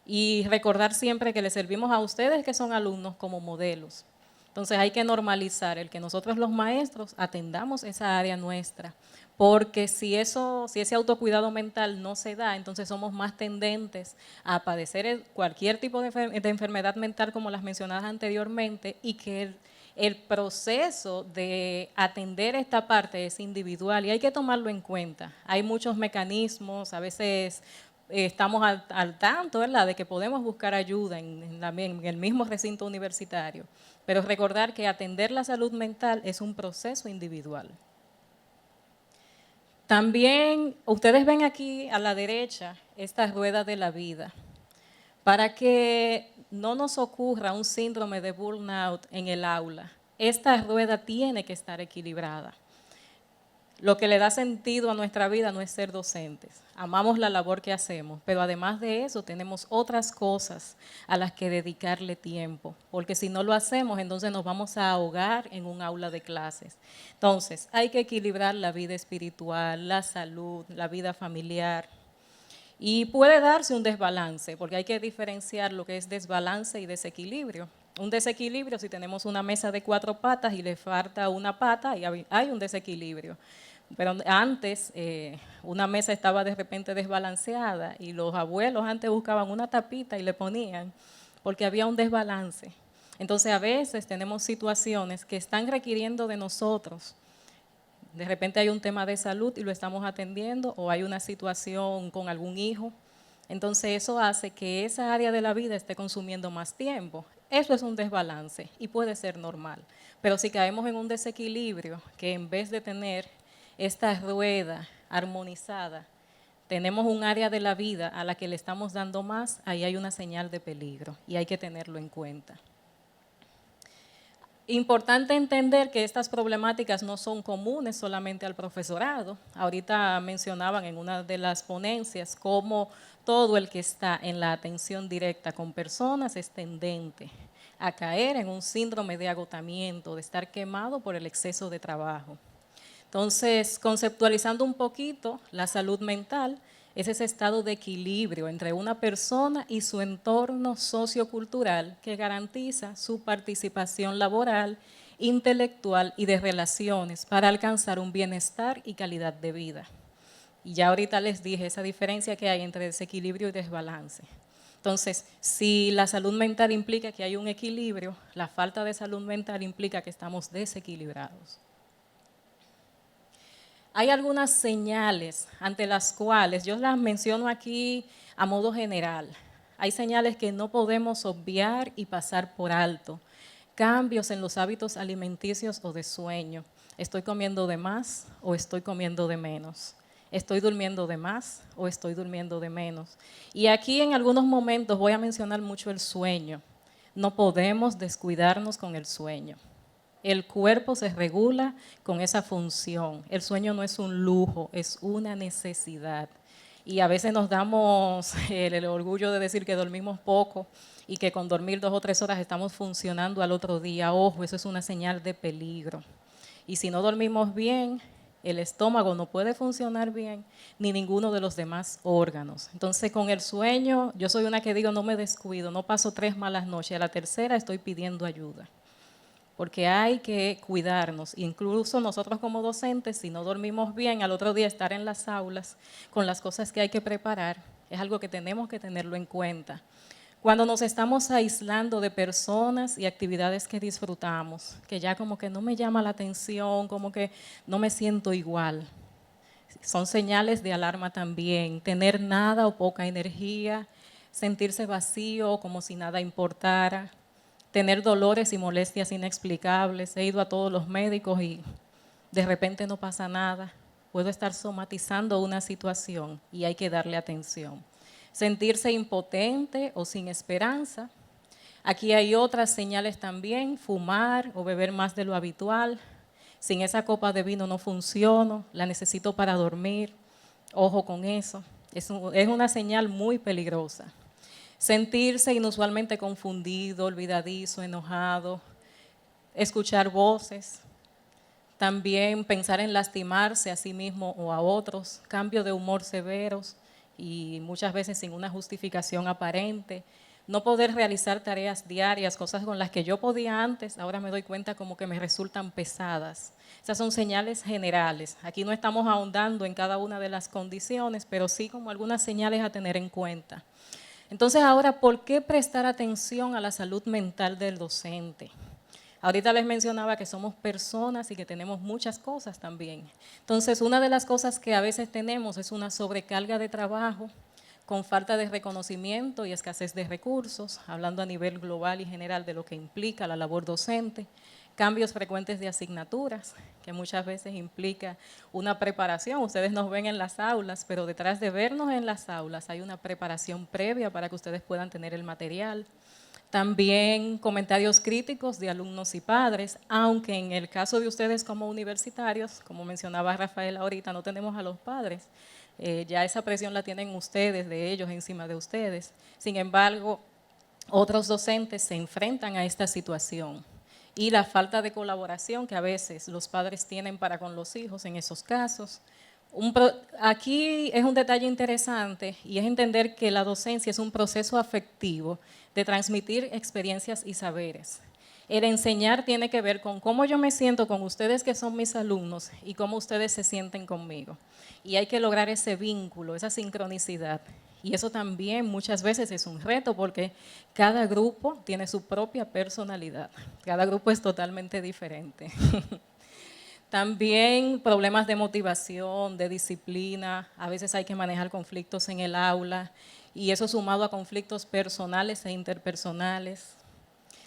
y recordar siempre que les servimos a ustedes que son alumnos como modelos. Entonces, hay que normalizar el que nosotros los maestros atendamos esa área nuestra, porque si ese autocuidado mental no se da, entonces somos más tendentes a padecer cualquier tipo de enfermedad mental como las mencionadas anteriormente, y que el proceso de atender esta parte es individual y hay que tomarlo en cuenta. Hay muchos mecanismos, a veces estamos al tanto, ¿verdad?, de que podemos buscar ayuda en el mismo recinto universitario, pero recordar que atender la salud mental es un proceso individual. También ustedes ven aquí a la derecha esta rueda de la vida. Para que no nos ocurra un síndrome de burnout en el aula, esta rueda tiene que estar equilibrada. Lo que le da sentido a nuestra vida no es ser docentes. Amamos la labor que hacemos, pero además de eso tenemos otras cosas a las que dedicarle tiempo, porque si no lo hacemos, entonces nos vamos a ahogar en un aula de clases. Entonces, hay que equilibrar la vida espiritual, la salud, la vida familiar. Y puede darse un desbalance, porque hay que diferenciar lo que es desbalance y desequilibrio. Un desequilibrio, si tenemos una mesa de 4 patas y le falta una pata, y hay un desequilibrio. Pero antes una mesa estaba de repente desbalanceada y los abuelos antes buscaban una tapita y le ponían, porque había un desbalance. Entonces a veces tenemos situaciones que están requiriendo de nosotros. De repente hay un tema de salud y lo estamos atendiendo, o hay una situación con algún hijo. Entonces eso hace que esa área de la vida esté consumiendo más tiempo. Eso es un desbalance y puede ser normal. Pero si caemos en un desequilibrio, que en vez de tener esta rueda armonizada, tenemos un área de la vida a la que le estamos dando más, ahí hay una señal de peligro y hay que tenerlo en cuenta. Importante entender que estas problemáticas no son comunes solamente al profesorado. Ahorita mencionaban en una de las ponencias cómo todo el que está en la atención directa con personas es tendente a caer en un síndrome de agotamiento, de estar quemado por el exceso de trabajo. Entonces, conceptualizando un poquito la salud mental, es ese estado de equilibrio entre una persona y su entorno sociocultural que garantiza su participación laboral, intelectual y de relaciones para alcanzar un bienestar y calidad de vida. Y ya ahorita les dije esa diferencia que hay entre desequilibrio y desbalance. Entonces, si la salud mental implica que hay un equilibrio, la falta de salud mental implica que estamos desequilibrados. Hay algunas señales ante las cuales, yo las menciono aquí a modo general, hay señales que no podemos obviar y pasar por alto. Cambios en los hábitos alimenticios o de sueño. ¿Estoy comiendo de más o estoy comiendo de menos? ¿Estoy durmiendo de más o estoy durmiendo de menos? Y aquí en algunos momentos voy a mencionar mucho el sueño. No podemos descuidarnos con el sueño. El cuerpo se regula con esa función. El sueño no es un lujo, es una necesidad. Y a veces nos damos el orgullo de decir que dormimos poco y que con dormir 2 o 3 horas estamos funcionando al otro día. Ojo, eso es una señal de peligro. Y si no dormimos bien, el estómago no puede funcionar bien, ni ninguno de los demás órganos. Entonces, con el sueño, yo soy una que digo, no me descuido, no paso 3 malas noches, a la tercera estoy pidiendo ayuda. Porque hay que cuidarnos, incluso nosotros como docentes, si no dormimos bien, al otro día estar en las aulas con las cosas que hay que preparar, es algo que tenemos que tenerlo en cuenta. Cuando nos estamos aislando de personas y actividades que disfrutamos, que ya como que no me llama la atención, como que no me siento igual, son señales de alarma también. Tener nada o poca energía, sentirse vacío como si nada importara, tener dolores y molestias inexplicables. He ido a todos los médicos y de repente no pasa nada. Puedo estar somatizando una situación y hay que darle atención. Sentirse impotente o sin esperanza. Aquí hay otras señales también, fumar o beber más de lo habitual. Sin esa copa de vino no funciono, la necesito para dormir. Ojo con eso, es una señal muy peligrosa. Sentirse inusualmente confundido, olvidadizo, enojado, escuchar voces, también pensar en lastimarse a sí mismo o a otros, cambios de humor severos y muchas veces sin una justificación aparente, no poder realizar tareas diarias, cosas con las que yo podía antes, ahora me doy cuenta como que me resultan pesadas. Esas son señales generales. Aquí no estamos ahondando en cada una de las condiciones, pero sí como algunas señales a tener en cuenta. Entonces ahora, ¿por qué prestar atención a la salud mental del docente? Ahorita les mencionaba que somos personas y que tenemos muchas cosas también. Entonces, una de las cosas que a veces tenemos es una sobrecarga de trabajo con falta de reconocimiento y escasez de recursos, hablando a nivel global y general de lo que implica la labor docente. Cambios frecuentes de asignaturas, que muchas veces implica una preparación. Ustedes nos ven en las aulas, pero detrás de vernos en las aulas hay una preparación previa para que ustedes puedan tener el material. También comentarios críticos de alumnos y padres, aunque en el caso de ustedes como universitarios, como mencionaba Rafael ahorita, no tenemos a los padres. Ya esa presión la tienen ustedes, de ellos, encima de ustedes. Sin embargo, otros docentes se enfrentan a esta situación y la falta de colaboración que a veces los padres tienen para con los hijos en esos casos. Aquí es un detalle interesante y es entender que la docencia es un proceso afectivo de transmitir experiencias y saberes. El enseñar tiene que ver con cómo yo me siento con ustedes que son mis alumnos y cómo ustedes se sienten conmigo. Y hay que lograr ese vínculo, esa sincronicidad. Y eso también muchas veces es un reto porque cada grupo tiene su propia personalidad. Cada grupo es totalmente diferente. También problemas de motivación, de disciplina. A veces hay que manejar conflictos en el aula y eso sumado a conflictos personales e interpersonales.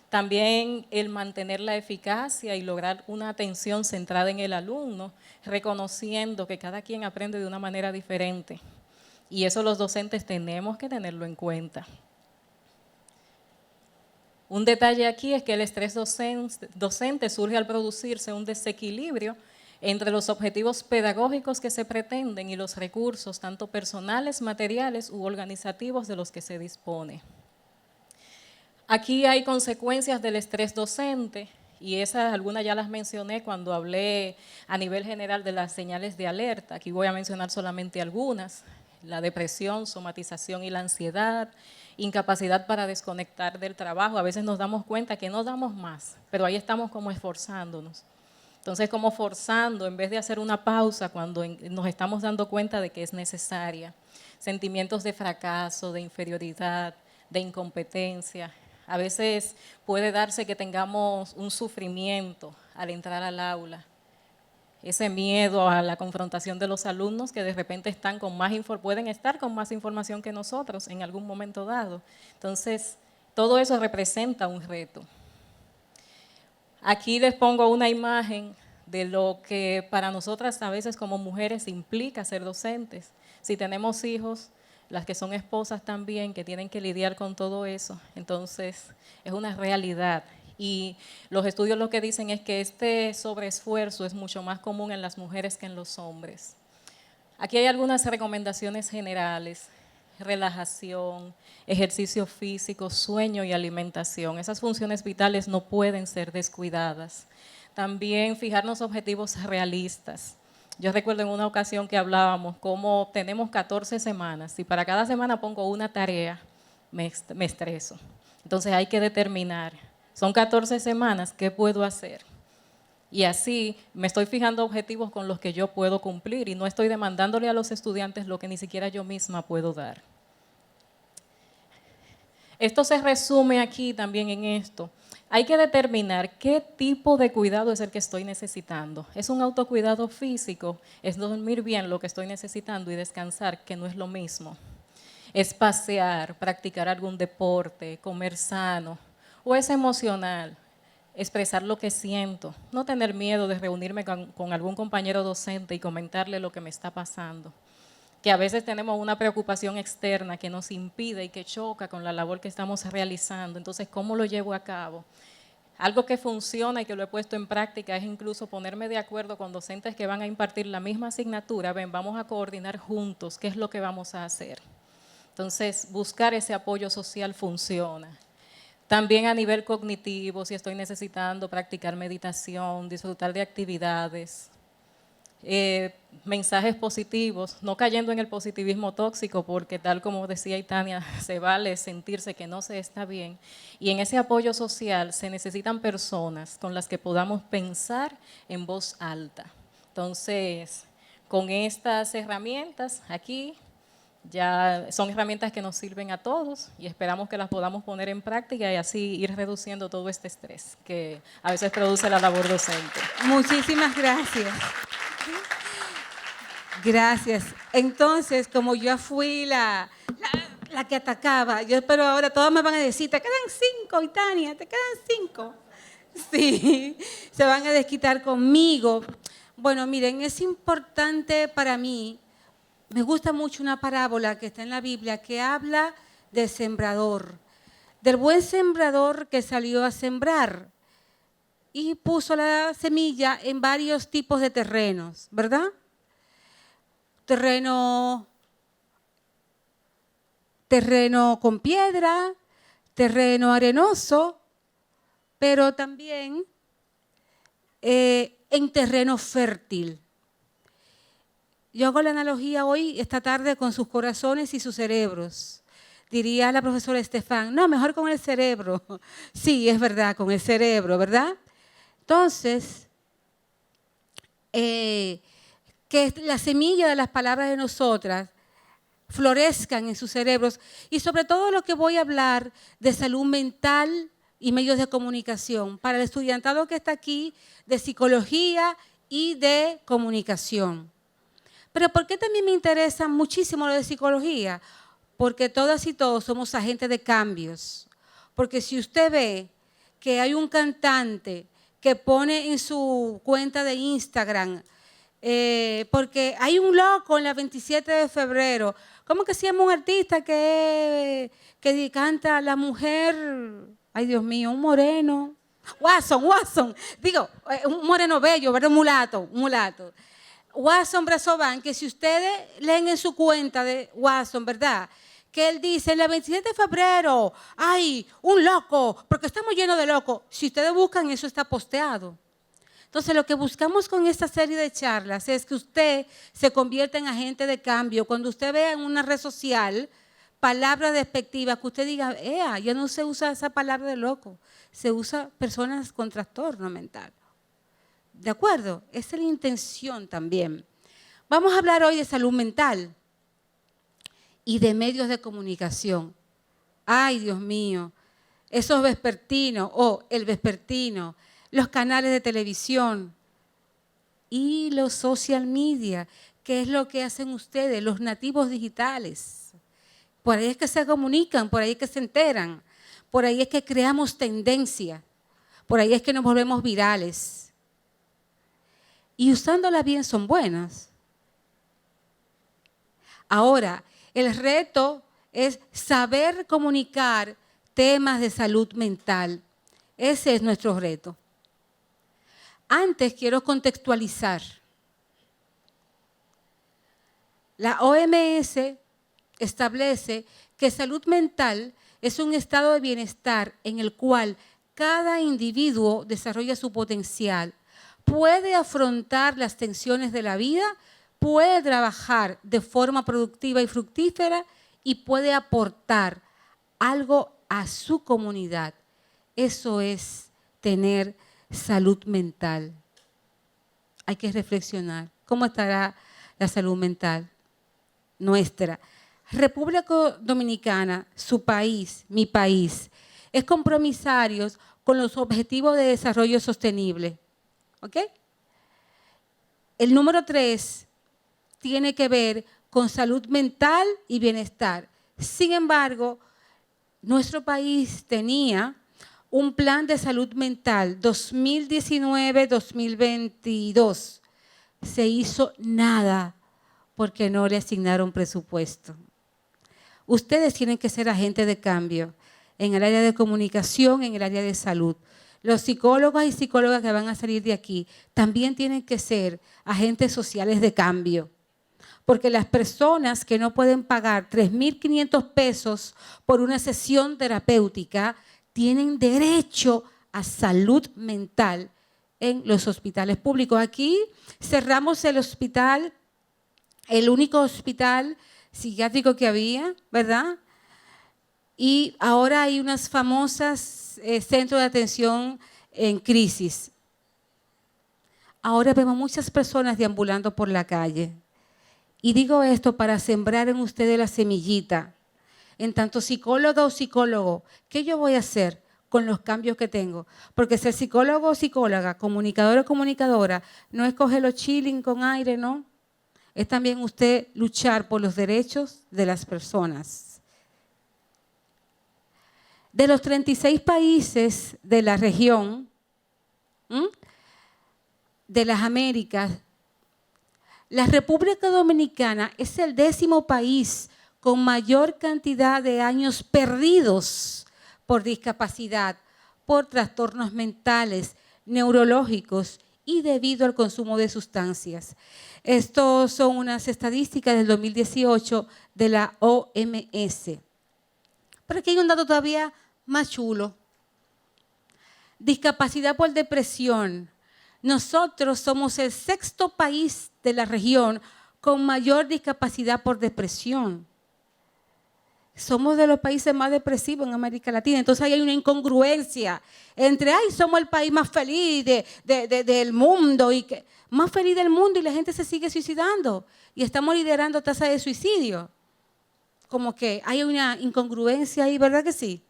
También el mantener la eficacia y lograr una atención centrada en el alumno, reconociendo que cada quien aprende de una manera diferente. Y eso los docentes tenemos que tenerlo en cuenta. Un detalle aquí es que el estrés docente surge al producirse un desequilibrio entre los objetivos pedagógicos que se pretenden y los recursos, tanto personales, materiales u organizativos de los que se dispone. Aquí hay consecuencias del estrés docente y esas algunas ya las mencioné cuando hablé a nivel general de las señales de alerta. Aquí voy a mencionar solamente algunas: la depresión, somatización y la ansiedad, incapacidad para desconectar del trabajo. A veces nos damos cuenta que no damos más, pero ahí estamos como esforzándonos. Entonces, como forzando en vez de hacer una pausa cuando nos estamos dando cuenta de que es necesaria. Sentimientos de fracaso, de inferioridad, de incompetencia. A veces puede darse que tengamos un sufrimiento al entrar al aula. ese miedo a la confrontación de los alumnos que de repente están con pueden estar con más información que nosotros en algún momento dado. Entonces, todo eso representa un reto. Aquí les pongo una imagen de lo que para nosotras a veces como mujeres implica ser docentes. Si tenemos hijos, las que son esposas también, que tienen que lidiar con todo eso, entonces es una realidad. Y los estudios lo que dicen es que este sobreesfuerzo es mucho más común en las mujeres que en los hombres. Aquí hay algunas recomendaciones generales: relajación, ejercicio físico, sueño y alimentación. Esas funciones vitales no pueden ser descuidadas. También fijarnos objetivos realistas. Yo recuerdo en una ocasión que hablábamos cómo tenemos 14 semanas y para cada semana pongo una tarea, me estreso. Entonces hay que determinar, son 14 semanas, ¿qué puedo hacer? Y así me estoy fijando objetivos con los que yo puedo cumplir y no estoy demandándole a los estudiantes lo que ni siquiera yo misma puedo dar. Esto se resume aquí también en esto. Hay que determinar qué tipo de cuidado es el que estoy necesitando. ¿Es un autocuidado físico? ¿Es dormir bien lo que estoy necesitando y descansar, que no es lo mismo? ¿Es pasear, practicar algún deporte, comer sano? ¿O es emocional? Expresar lo que siento, no tener miedo de reunirme con algún compañero docente y comentarle lo que me está pasando. Que a veces tenemos una preocupación externa que nos impide y que choca con la labor que estamos realizando. Entonces, ¿cómo lo llevo a cabo? Algo que funciona y que lo he puesto en práctica es incluso ponerme de acuerdo con docentes que van a impartir la misma asignatura. Ven, vamos a coordinar juntos qué es lo que vamos a hacer. Entonces, buscar ese apoyo social funciona. También a nivel cognitivo, si estoy necesitando practicar meditación, disfrutar de actividades, mensajes positivos, no cayendo en el positivismo tóxico, porque tal como decía Itania, se vale sentirse que no se está bien. Y en ese apoyo social se necesitan personas con las que podamos pensar en voz alta. Entonces, con estas herramientas aquí, ya son herramientas que nos sirven a todos y esperamos que las podamos poner en práctica y así ir reduciendo todo este estrés que a veces produce la labor docente. Muchísimas gracias. Gracias. Entonces, como yo fui la que atacaba, yo espero ahora todos me van a decir, te quedan 5, Itania, te quedan 5. Sí, se van a desquitar conmigo. Bueno, miren, es importante para mí, me gusta mucho una parábola que está en la Biblia que habla del sembrador, del buen sembrador que salió a sembrar y puso la semilla en varios tipos de terrenos, ¿verdad? Terreno con piedra, terreno arenoso, pero también en terreno fértil. Yo hago la analogía hoy, esta tarde, con sus corazones y sus cerebros. Diría la profesora Estefan, no, mejor con el cerebro. Sí, es verdad, con el cerebro, ¿verdad? Entonces, que la semilla de las palabras de nosotras florezcan en sus cerebros y sobre todo lo que voy a hablar de salud mental y medios de comunicación para el estudiantado que está aquí de psicología y de comunicación. Pero ¿por qué también me interesa muchísimo lo de psicología? Porque todas y todos somos agentes de cambios. Porque si usted ve que hay un cantante que pone en su cuenta de Instagram, porque hay un loco en la 27 de febrero, ¿cómo que se llama un artista que canta a la mujer? Ay, Dios mío, un moreno. Watson, digo, un moreno bello, ¿verdad? Un mulato. Watson Brazoban, que si ustedes leen en su cuenta de Watson, ¿verdad? Que él dice, el 27 de febrero, ¡ay, un loco! Porque estamos llenos de locos. Si ustedes buscan, eso está posteado. Entonces, lo que buscamos con esta serie de charlas es que usted se convierta en agente de cambio. Cuando usted vea en una red social palabras despectivas, que usted diga, ya no se usa esa palabra de loco, se usa personas con trastorno mental. ¿De acuerdo? Esa es la intención también. Vamos a hablar hoy de salud mental y de medios de comunicación. Ay, Dios mío, esos vespertinos, el vespertino, los canales de televisión y los social media. ¿Qué es lo que hacen ustedes, los nativos digitales? Por ahí es que se comunican, por ahí es que se enteran, por ahí es que creamos tendencia, por ahí es que nos volvemos virales. Y usándolas bien son buenas. Ahora, el reto es saber comunicar temas de salud mental. Ese es nuestro reto. Antes quiero contextualizar. La OMS establece que salud mental es un estado de bienestar en el cual cada individuo desarrolla su potencial, puede afrontar las tensiones de la vida, puede trabajar de forma productiva y fructífera y puede aportar algo a su comunidad. Eso es tener salud mental. Hay que reflexionar. ¿Cómo estará la salud mental nuestra? República Dominicana, su país, mi país, es compromisario con los Objetivos de Desarrollo Sostenible. ¿Ok? El número 3 tiene que ver con salud mental y bienestar. Sin embargo, nuestro país tenía un plan de salud mental 2019-2022. Se hizo nada porque no le asignaron presupuesto. Ustedes tienen que ser agentes de cambio en el área de comunicación, en el área de salud. Los psicólogos y psicólogas que van a salir de aquí también tienen que ser agentes sociales de cambio. Porque las personas que no pueden pagar 3.500 pesos por una sesión terapéutica tienen derecho a salud mental en los hospitales públicos. Aquí cerramos el hospital, el único hospital psiquiátrico que había, ¿verdad? Y ahora hay unas famosas centros de atención en crisis. Ahora vemos muchas personas deambulando por la calle. Y digo esto para sembrar en ustedes la semillita. En tanto psicóloga o psicólogo, ¿qué yo voy a hacer con los cambios que tengo? Porque ser psicólogo o psicóloga, comunicador o comunicadora, no es cogerlo chilling con aire, ¿no? Es también usted luchar por los derechos de las personas. De los 36 países de la región, de las Américas, la República Dominicana es el 10º país con mayor cantidad de años perdidos por discapacidad, por trastornos mentales, neurológicos y debido al consumo de sustancias. Estos son unas estadísticas del 2018 de la OMS. Pero aquí hay un dato todavía más chulo. Discapacidad por depresión. Nosotros somos el 6º país de la región con mayor discapacidad por depresión. Somos de los países más depresivos en América Latina. Entonces ahí hay una incongruencia entre, ay, somos el país más feliz del mundo, más feliz del mundo y la gente se sigue suicidando. Y estamos liderando tasa de suicidio. Como que hay una incongruencia ahí, ¿verdad que sí?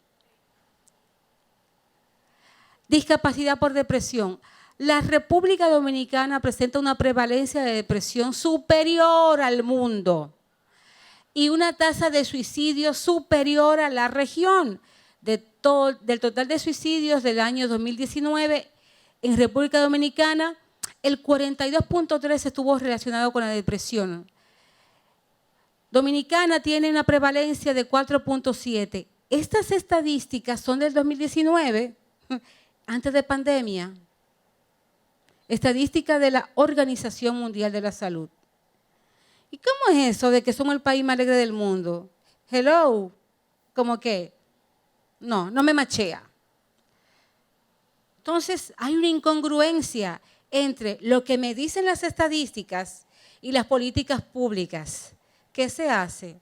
Discapacidad por depresión. La República Dominicana presenta una prevalencia de depresión superior al mundo y una tasa de suicidio superior a la región. Del total de suicidios del año 2019 en República Dominicana, el 42.3 estuvo relacionado con la depresión. Dominicana tiene una prevalencia de 4.7. Estas estadísticas son del 2019, antes de pandemia. Estadística de la Organización Mundial de la Salud. ¿Y cómo es eso de que somos el país más alegre del mundo? Hello, ¿cómo que? No me machea. Entonces, hay una incongruencia entre lo que me dicen las estadísticas y las políticas públicas. ¿Qué se hace?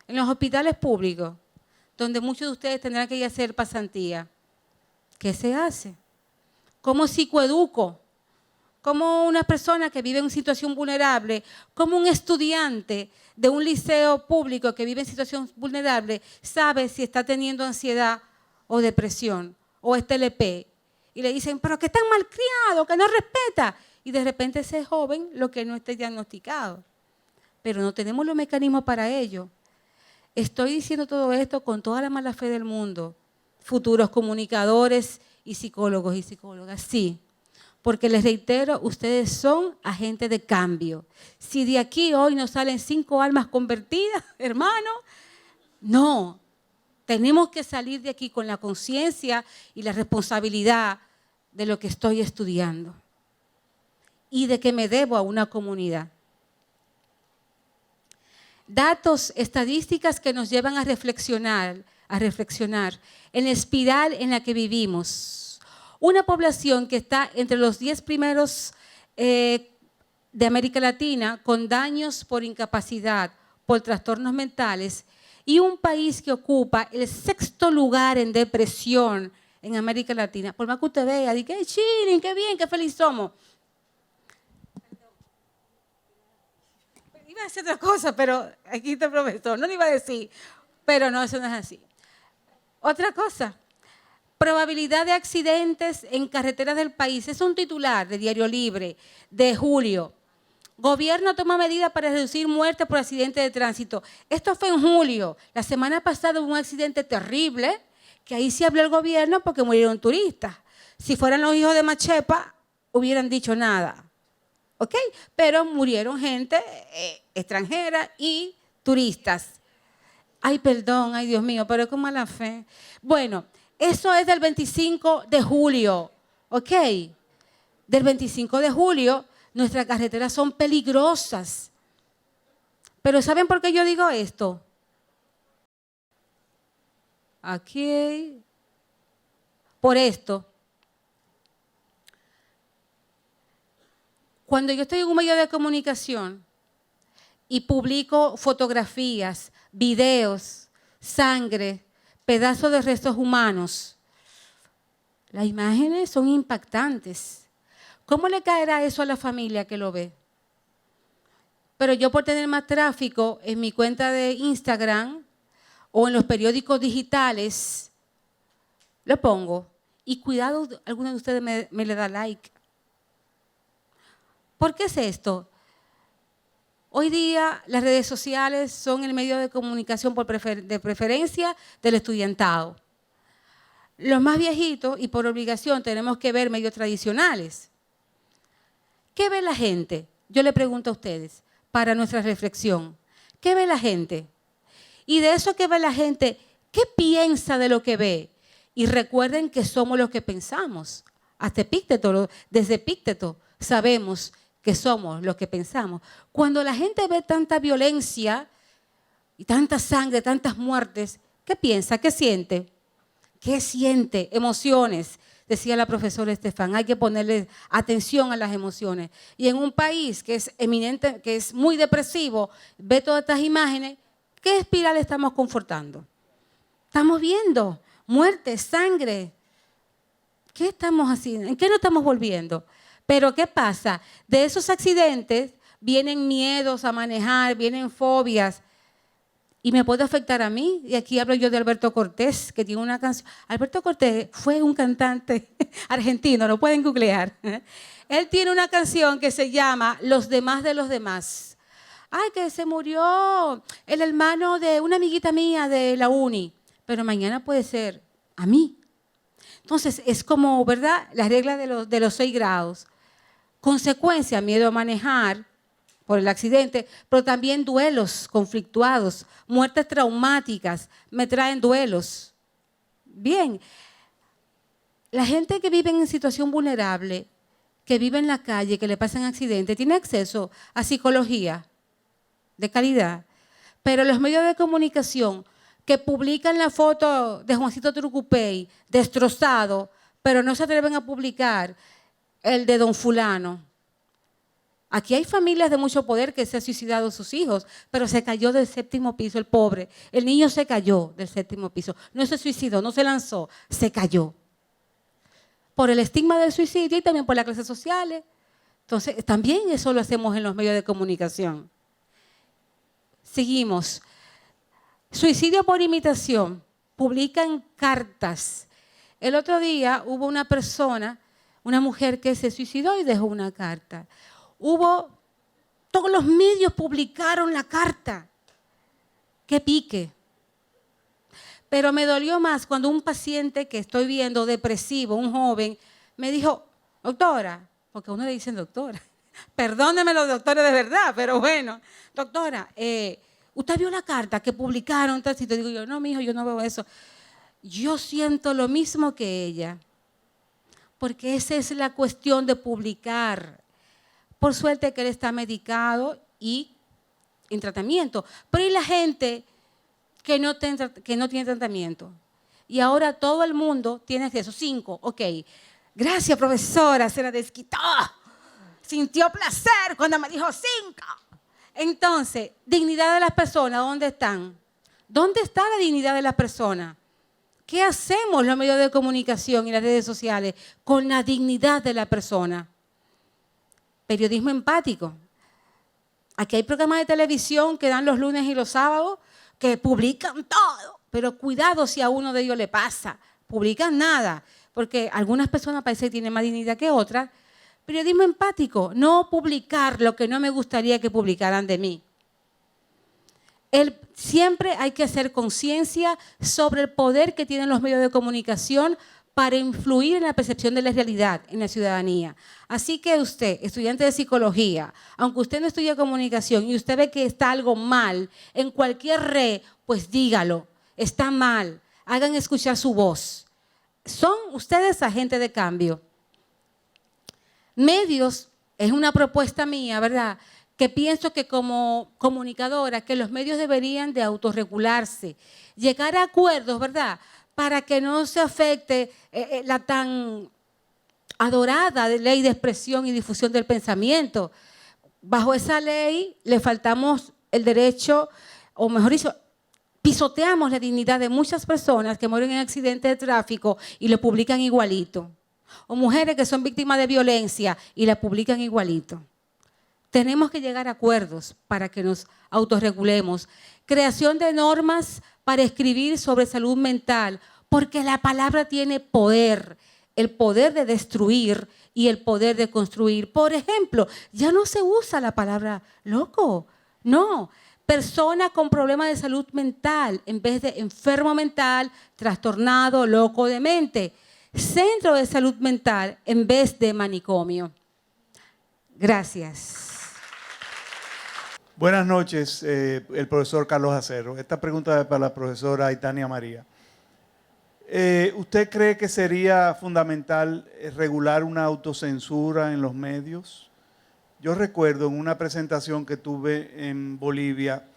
En los hospitales públicos, donde muchos de ustedes tendrán que ir a hacer pasantía, ¿qué se hace? ¿Cómo psicoeduco? ¿Cómo una persona que vive en situación vulnerable, como un estudiante de un liceo público que vive en situación vulnerable, sabe si está teniendo ansiedad o depresión o es TLP? y le dicen, pero que tan malcriado, que no respeta. Y de repente ese joven lo que no esté diagnosticado. Pero no tenemos los mecanismos para ello. Estoy diciendo todo esto con toda la mala fe del mundo. Futuros comunicadores y psicólogos y psicólogas, sí. Porque les reitero, ustedes son agentes de cambio. Si de aquí hoy nos salen 5 almas convertidas, hermano, no. Tenemos que salir de aquí con la conciencia y la responsabilidad de lo que estoy estudiando y de que me debo a una comunidad. Datos, estadísticas que nos llevan a reflexionar en la espiral en la que vivimos. Una población que está entre los 10 primeros de América Latina con daños por incapacidad, por trastornos mentales, y un país que ocupa el 6º lugar en depresión en América Latina. Por más que usted vea, diga, qué chilling, qué bien, qué feliz somos. Iba a decir otra cosa, pero aquí está el profesor, no le iba a decir, pero no, eso no es así. Otra cosa, probabilidad de accidentes en carreteras del país. Es un titular de Diario Libre de julio. Gobierno toma medidas para reducir muertes por accidentes de tránsito. Esto fue en julio. La semana pasada hubo un accidente terrible, que ahí sí habló el gobierno porque murieron turistas. Si fueran los hijos de Machepa, hubieran dicho nada. ¿Ok? Pero murieron gente extranjera y turistas. Ay, perdón, ay, Dios mío, pero con mala fe. Bueno, eso es del 25 de julio. ¿Ok? Del 25 de julio. Nuestras carreteras son peligrosas. Pero ¿saben por qué yo digo esto? Aquí, por esto. Cuando yo estoy en un medio de comunicación y publico fotografías, videos, sangre, pedazos de restos humanos, las imágenes son impactantes. ¿Cómo le caerá eso a la familia que lo ve? Pero yo por tener más tráfico en mi cuenta de Instagram o en los periódicos digitales, lo pongo. Y cuidado, alguno de ustedes me le da like. ¿Por qué es esto? Hoy día las redes sociales son el medio de comunicación de preferencia del estudiantado. Los más viejitos y por obligación tenemos que ver medios tradicionales. ¿Qué ve la gente? Yo le pregunto a ustedes, para nuestra reflexión. ¿Qué ve la gente? Y de eso que ve la gente, ¿qué piensa de lo que ve? Y recuerden que somos los que pensamos. Hasta Epícteto, desde Epícteto sabemos que somos los que pensamos. Cuando la gente ve tanta violencia y tanta sangre, tantas muertes, ¿qué piensa? ¿Qué siente? ¿Qué siente? Emociones. Decía la profesora Estefan, hay que ponerle atención a las emociones. Y en un país que es eminente, que es muy depresivo, ve todas estas imágenes, ¿qué espiral estamos confortando? Estamos viendo muerte, sangre. ¿Qué estamos haciendo? ¿En qué nos estamos volviendo? Pero ¿qué pasa? De esos accidentes vienen miedos a manejar, vienen fobias. Y me puede afectar a mí. Y aquí hablo yo de Alberto Cortés, que tiene una canción. Alberto Cortés fue un cantante argentino, lo pueden googlear. Él tiene una canción que se llama Los demás de los demás. Ay, que se murió el hermano de una amiguita mía de la uni. Pero mañana puede ser a mí. Entonces, es como, ¿verdad? La regla de los 6 grados. Consecuencia, miedo a manejar por el accidente, pero también duelos conflictuados, muertes traumáticas, me traen duelos. Bien, la gente que vive en situación vulnerable, que vive en la calle, que le pasan accidentes, tiene acceso a psicología de calidad, pero los medios de comunicación que publican la foto de Juancito Trucupey destrozado, pero no se atreven a publicar el de don fulano. Aquí hay familias de mucho poder que se han suicidado sus hijos, pero se cayó del 7º piso, el pobre. El niño se cayó del 7º piso. No se suicidó, no se lanzó, se cayó. Por el estigma del suicidio y también por las clases sociales. Entonces, también eso lo hacemos en los medios de comunicación. Seguimos. Suicidio por imitación. Publican cartas El otro día hubo una persona, una mujer que se suicidó y dejó una carta. Todos los medios publicaron la carta. ¡Qué pique! Pero me dolió más cuando un paciente que estoy viendo depresivo, un joven, me dijo, doctora, porque a uno le dicen doctora, perdónenme los doctores de verdad, pero bueno, doctora, ¿usted vio la carta que publicaron? Y te digo yo, no, mijo, yo no veo eso. Yo siento lo mismo que ella, porque esa es la cuestión de publicar. Por suerte que él está medicado y en tratamiento, pero hay la gente que no tiene tratamiento. Y ahora todo el mundo tiene acceso. 5, ok. Gracias, profesora, se la desquitó. Sintió placer cuando me dijo 5. Entonces, dignidad de las personas, ¿dónde están? ¿Dónde está la dignidad de las personas? ¿Qué hacemos los medios de comunicación y las redes sociales con la dignidad de la persona? Periodismo empático. Aquí hay programas de televisión que dan los lunes y los sábados que publican todo, pero cuidado si a uno de ellos le pasa, publican nada, porque algunas personas parece que tienen más dignidad que otras. Periodismo empático, no publicar lo que no me gustaría que publicaran de mí. Siempre hay que hacer conciencia sobre el poder que tienen los medios de comunicación para influir en la percepción de la realidad en la ciudadanía. Así que usted, estudiante de psicología, aunque usted no estudia comunicación y usted ve que está algo mal en cualquier red, pues dígalo, está mal, hagan escuchar su voz. Son ustedes agentes de cambio. Medios, es una propuesta mía, ¿verdad?, que pienso que como comunicadora, que los medios deberían de autorregularse, llegar a acuerdos, ¿verdad?, para que no se afecte la tan adorada ley de expresión y difusión del pensamiento. Bajo esa ley le faltamos el derecho, o mejor dicho, pisoteamos la dignidad de muchas personas que mueren en accidentes de tráfico y lo publican igualito. O mujeres que son víctimas de violencia y la publican igualito. Tenemos que llegar a acuerdos para que nos autorregulemos. Creación de normas para escribir sobre salud mental, porque la palabra tiene poder, el poder de destruir y el poder de construir. Por ejemplo, ya no se usa la palabra loco, no. Persona con problemas de salud mental, en vez de enfermo mental, trastornado, loco de mente. Centro de salud mental, en vez de manicomio. Gracias. Buenas noches, el profesor Carlos Acero. Esta pregunta es para la profesora Aitania María. ¿Usted cree que sería fundamental regular una autocensura en los medios? Yo recuerdo en una presentación que tuve en Bolivia,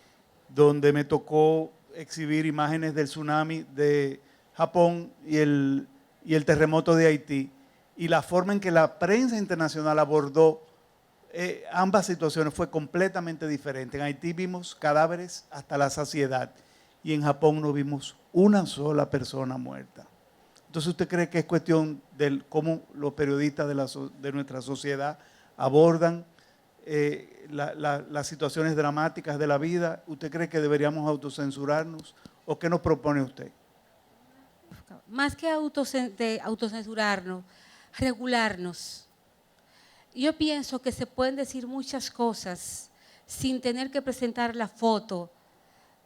donde me tocó exhibir imágenes del tsunami de Japón y el terremoto de Haití, y la forma en que la prensa internacional abordó ambas situaciones fue completamente diferente. En Haití vimos cadáveres hasta la saciedad y en Japón no vimos una sola persona muerta. Entonces, ¿usted cree que es cuestión de cómo los periodistas de nuestra sociedad abordan las situaciones dramáticas de la vida? ¿Usted cree que deberíamos autocensurarnos o qué nos propone usted? Más que autocensurarnos, regularnos. Yo pienso que se pueden decir muchas cosas sin tener que presentar la foto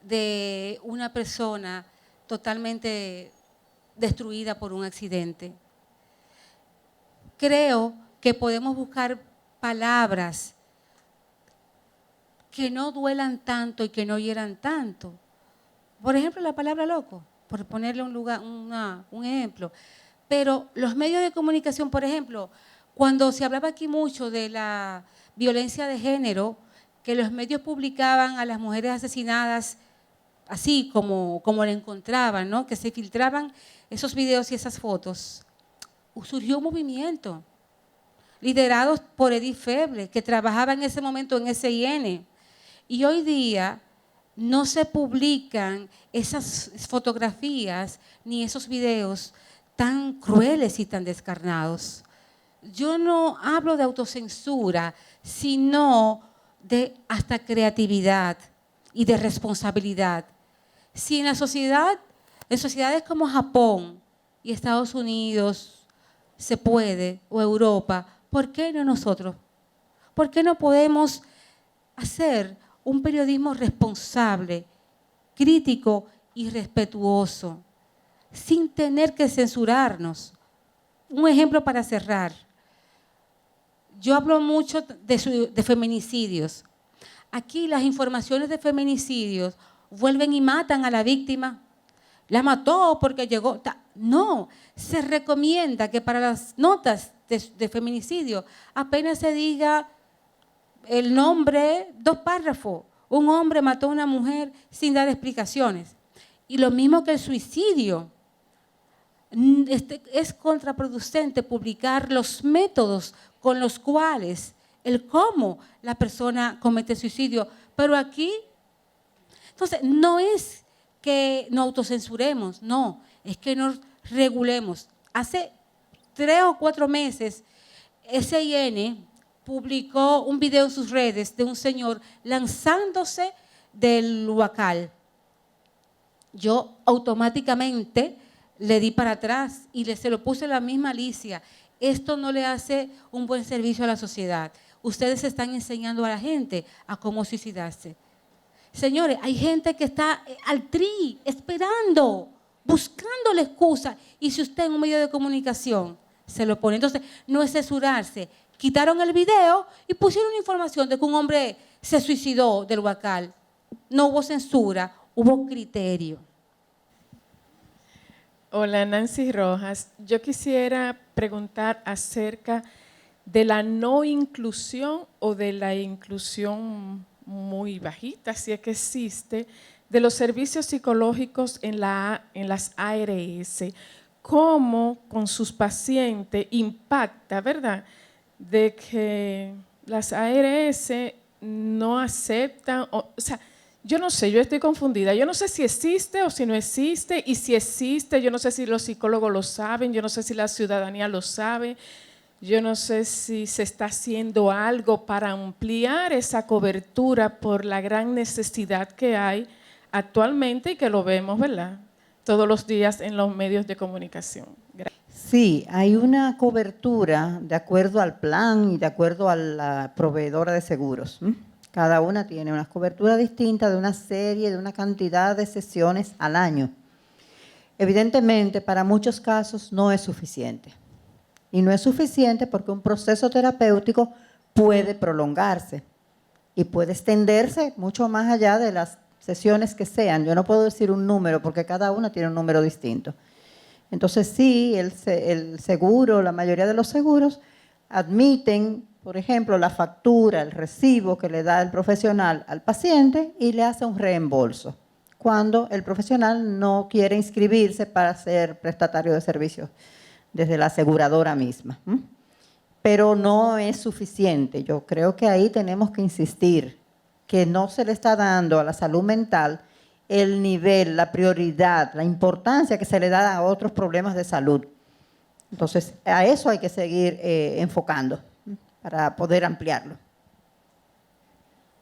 de una persona totalmente destruida por un accidente. Creo que podemos buscar palabras que no duelan tanto y que no hieran tanto. Por ejemplo, la palabra loco, por ponerle un ejemplo. Pero los medios de comunicación, por ejemplo, cuando se hablaba aquí mucho de la violencia de género, que los medios publicaban a las mujeres asesinadas así como la encontraban, ¿no?, que se filtraban esos videos y esas fotos, surgió un movimiento liderados por Edith Feble, que trabajaba en ese momento en SIN. Y hoy día no se publican esas fotografías ni esos videos tan crueles y tan descarnados. Yo no hablo de autocensura, sino de hasta creatividad y de responsabilidad. Si en sociedades como Japón y Estados Unidos se puede, o Europa, ¿por qué no nosotros? ¿Por qué no podemos hacer un periodismo responsable, crítico y respetuoso, sin tener que censurarnos? Un ejemplo para cerrar. Yo hablo mucho de feminicidios. Aquí las informaciones de feminicidios vuelven y matan a la víctima. La mató porque llegó. No, se recomienda que para las notas de feminicidio apenas se diga el nombre, 2 párrafos. Un hombre mató a una mujer sin dar explicaciones. Y lo mismo que el suicidio. Es contraproducente publicar los métodos con los cuales, el cómo la persona comete suicidio. Pero aquí, entonces, no es que nos autocensuremos, no, es que nos regulemos. Hace 3 o 4 meses, SIN publicó un video en sus redes de un señor lanzándose del huacal. Yo automáticamente le di para atrás y se lo puse en la misma Alicia. Esto no le hace un buen servicio a la sociedad. Ustedes están enseñando a la gente a cómo suicidarse. Señores, hay gente que está al tri, esperando, buscando la excusa. Y si usted en un medio de comunicación se lo pone, entonces no es censurarse. Quitaron el video y pusieron información de que un hombre se suicidó del huacal. No hubo censura, hubo criterio. Hola, Nancy Rojas. Yo quisiera preguntar acerca de la no inclusión o de la inclusión muy bajita, si es que existe, de los servicios psicológicos en las ARS. ¿Cómo con sus pacientes impacta, verdad, de que las ARS no aceptan, o sea, yo no sé, yo estoy confundida. Yo no sé si existe o si no existe, y si existe, yo no sé si los psicólogos lo saben, yo no sé si la ciudadanía lo sabe, yo no sé si se está haciendo algo para ampliar esa cobertura por la gran necesidad que hay actualmente y que lo vemos, ¿verdad?, todos los días en los medios de comunicación. Gracias. Sí, hay una cobertura de acuerdo al plan y de acuerdo a la proveedora de seguros. Cada una tiene una cobertura distinta de una serie, de una cantidad de sesiones al año. Evidentemente, para muchos casos no es suficiente. Y no es suficiente porque un proceso terapéutico puede prolongarse y puede extenderse mucho más allá de las sesiones que sean. Yo no puedo decir un número porque cada una tiene un número distinto. Entonces sí, el seguro, la mayoría de los seguros admiten, por ejemplo, la factura, el recibo que le da el profesional al paciente y le hace un reembolso cuando el profesional no quiere inscribirse para ser prestatario de servicios desde la aseguradora misma. Pero no es suficiente. Yo creo que ahí tenemos que insistir que no se le está dando a la salud mental el nivel, la prioridad, la importancia que se le da a otros problemas de salud. Entonces, a eso hay que seguir enfocando para poder ampliarlo.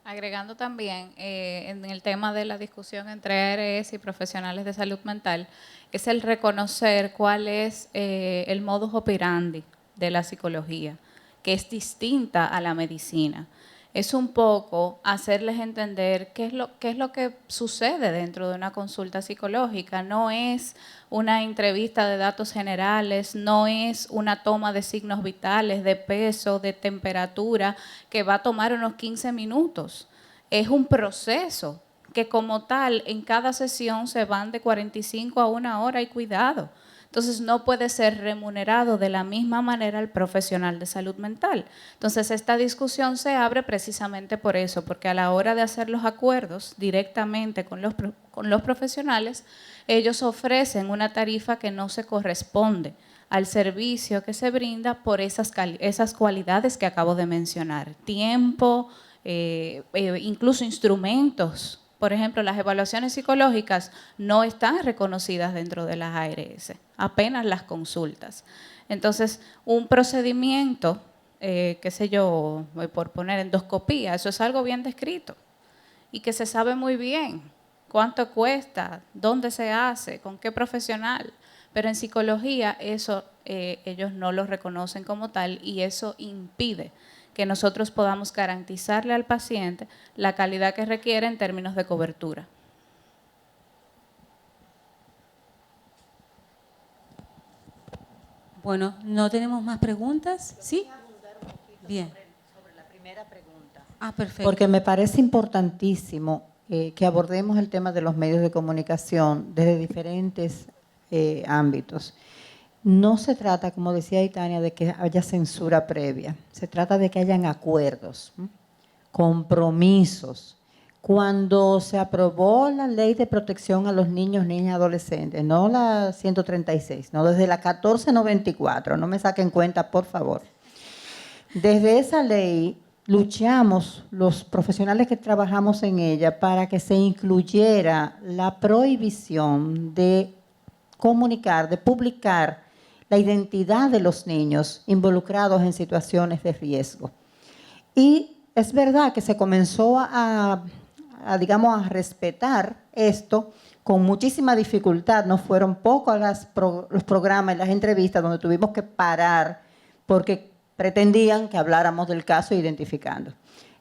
Agregando también en el tema de la discusión entre ARS y profesionales de salud mental, es el reconocer cuál es el modus operandi de la psicología, que es distinta a la medicina. Es un poco hacerles entender qué es lo que sucede dentro de una consulta psicológica. No es una entrevista de datos generales, no es una toma de signos vitales, de peso, de temperatura, que va a tomar unos 15 minutos. Es un proceso que como tal en cada sesión se van de 45 a 1 hora y cuidado. Entonces no puede ser remunerado de la misma manera el profesional de salud mental. Entonces esta discusión se abre precisamente por eso, porque a la hora de hacer los acuerdos directamente con los profesionales, ellos ofrecen una tarifa que no se corresponde al servicio que se brinda por esas cualidades que acabo de mencionar. Tiempo, incluso instrumentos. Por ejemplo, las evaluaciones psicológicas no están reconocidas dentro de las ARS, apenas las consultas. Entonces, un procedimiento, qué sé yo, por poner endoscopía, eso es algo bien descrito y que se sabe muy bien cuánto cuesta, dónde se hace, con qué profesional, Pero en psicología eso ellos no lo reconocen como tal y eso impide que nosotros podamos garantizarle al paciente la calidad que requiere en términos de cobertura. Bueno, ¿no tenemos más preguntas? ¿Sí? Bien. Sobre la primera pregunta. Ah, perfecto. Porque me parece importantísimo que abordemos el tema de los medios de comunicación desde diferentes ámbitos. No se trata, como decía Itania, de que haya censura previa. Se trata de que hayan acuerdos, compromisos. Cuando se aprobó la Ley de Protección a los Niños, Niñas y Adolescentes, no la 136, no, desde la 1494, no me saquen cuenta, por favor. Desde esa ley luchamos los profesionales que trabajamos en ella para que se incluyera la prohibición de comunicar, de publicar la identidad de los niños involucrados en situaciones de riesgo. Y es verdad que se comenzó digamos, a respetar esto con muchísima dificultad. No fueron pocos los programas y las entrevistas donde tuvimos que parar porque pretendían que habláramos del caso identificando.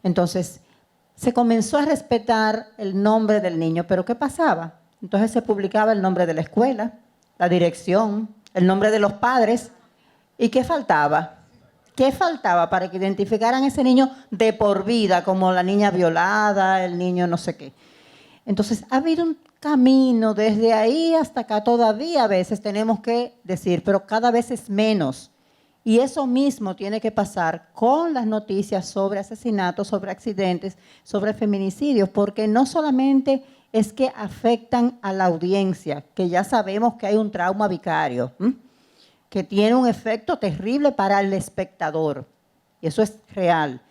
Entonces, se comenzó a respetar el nombre del niño, pero ¿qué pasaba? Entonces se publicaba el nombre de la escuela, la dirección, el nombre de los padres. ¿Y qué faltaba? ¿Qué faltaba para que identificaran a ese niño de por vida, como la niña violada, el niño no sé qué? Entonces, ha habido un camino desde ahí hasta acá. Todavía a veces tenemos que decir, pero cada vez es menos. Y eso mismo tiene que pasar con las noticias sobre asesinatos, sobre accidentes, sobre feminicidios, porque no solamente es que afectan a la audiencia, que ya sabemos que hay un trauma vicario, que tiene un efecto terrible para el espectador. Y eso es real.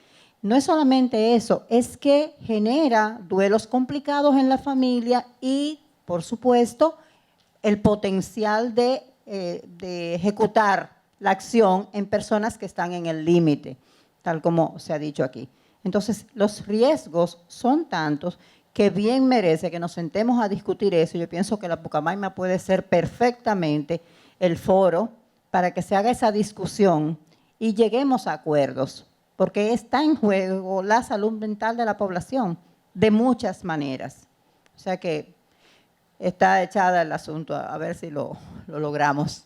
No es solamente eso, es que genera duelos complicados en la familia y, por supuesto, el potencial de ejecutar la acción en personas que están en el límite, tal como se ha dicho aquí. Entonces, los riesgos son tantos que bien merece que nos sentemos a discutir eso. Yo pienso que la Pucamaima puede ser perfectamente el foro para que se haga esa discusión y lleguemos a acuerdos, porque está en juego la salud mental de la población de muchas maneras. O sea que está echada el asunto, a ver si lo logramos.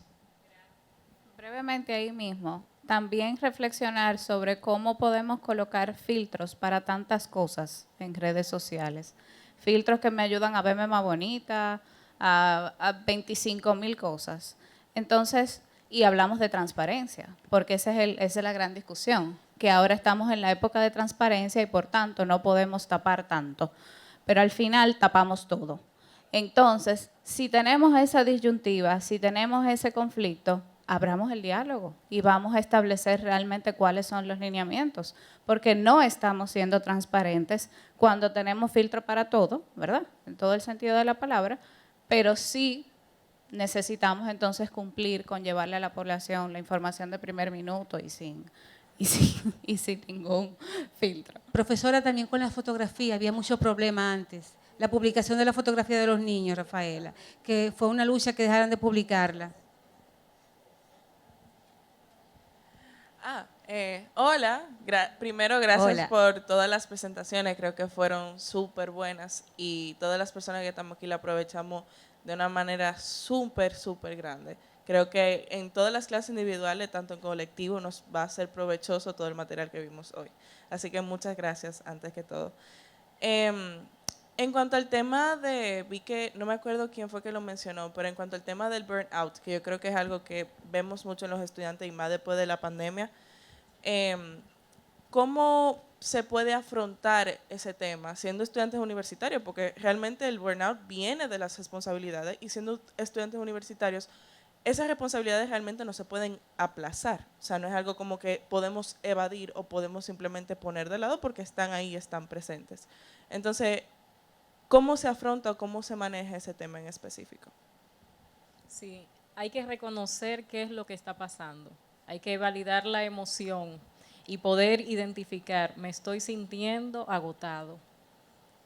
Brevemente ahí mismo, también reflexionar sobre cómo podemos colocar filtros para tantas cosas en redes sociales. Filtros que me ayudan a verme más bonita, a 25,000 cosas. Entonces, y hablamos de transparencia, porque esa es la gran discusión, que ahora estamos en la época de transparencia y por tanto no podemos tapar tanto, pero al final tapamos todo. Entonces, si tenemos esa disyuntiva, si tenemos ese conflicto, abramos el diálogo y vamos a establecer realmente cuáles son los lineamientos, porque no estamos siendo transparentes cuando tenemos filtro para todo, ¿verdad? En todo el sentido de la palabra, pero sí necesitamos entonces cumplir con llevarle a la población la información de primer minuto y sin ningún filtro. Profesora, también con la fotografía, había mucho problema antes. La publicación de la fotografía de los niños, Rafaela, que fue una lucha que dejaran de publicarla. Hola, primero gracias Hola. por todas las presentaciones, creo que fueron súper buenas y todas las personas que estamos aquí la aprovechamos de una manera súper grande. Creo que en todas las clases individuales, tanto en colectivo, nos va a ser provechoso todo el material que vimos hoy. Así que muchas gracias antes que todo. En cuanto al tema vi que, no me acuerdo quién fue que lo mencionó, pero en cuanto al tema del burnout, que yo creo que es algo que vemos mucho en los estudiantes y más después de la pandemia, ¿cómo se puede afrontar ese tema siendo estudiantes universitarios? Porque realmente el burnout viene de las responsabilidades y siendo estudiantes universitarios, esas responsabilidades realmente no se pueden aplazar. O sea, no es algo como que podemos evadir o podemos simplemente poner de lado porque están ahí y están presentes. Entonces, ¿cómo se afronta o cómo se maneja ese tema en específico? Sí, hay que reconocer qué es lo que está pasando. Hay que validar la emoción y poder identificar, me estoy sintiendo agotado.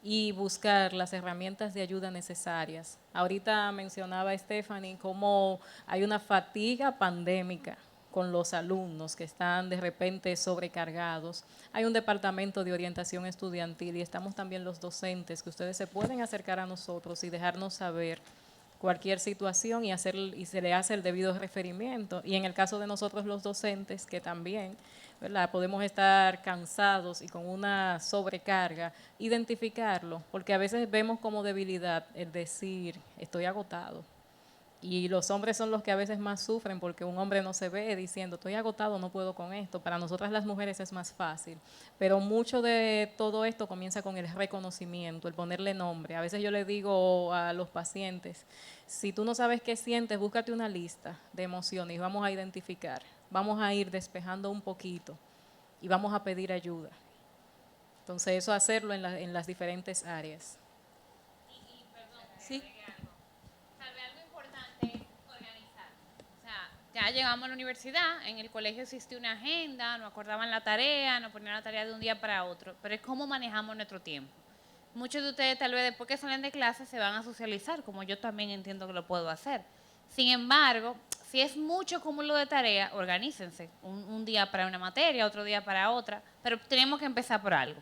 y buscar las herramientas de ayuda necesarias. Ahorita mencionaba Stephanie cómo hay una fatiga pandémica con los alumnos que están de repente sobrecargados. Hay un departamento de orientación estudiantil y estamos también los docentes, que ustedes se pueden acercar a nosotros y dejarnos saber cualquier situación y se le hace el debido referimiento. Y en el caso de nosotros los docentes, que también, ¿verdad?, podemos estar cansados y con una sobrecarga, identificarlo, porque a veces vemos como debilidad el decir, estoy agotado. Y los hombres son los que a veces más sufren, porque un hombre no se ve diciendo, estoy agotado, no puedo con esto. Para nosotras las mujeres es más fácil. Pero mucho de todo esto comienza con el reconocimiento, el ponerle nombre. A veces yo le digo a los pacientes, si tú no sabes qué sientes, búscate una lista de emociones y vamos a identificar. Vamos a ir despejando un poquito y vamos a pedir ayuda. Entonces eso hacerlo en las diferentes áreas. Sí. Tal vez algo importante es organizar. O sea, ya llegamos a la universidad, en el colegio existía una agenda, nos acordaban la tarea, nos ponían la tarea de un día para otro, pero es cómo manejamos nuestro tiempo. Muchos de ustedes tal vez después que salen de clase se van a socializar, como yo también entiendo que lo puedo hacer. Sin embargo, si es mucho cúmulo de tareas, organícense. Un día para una materia, otro día para otra, pero tenemos que empezar por algo.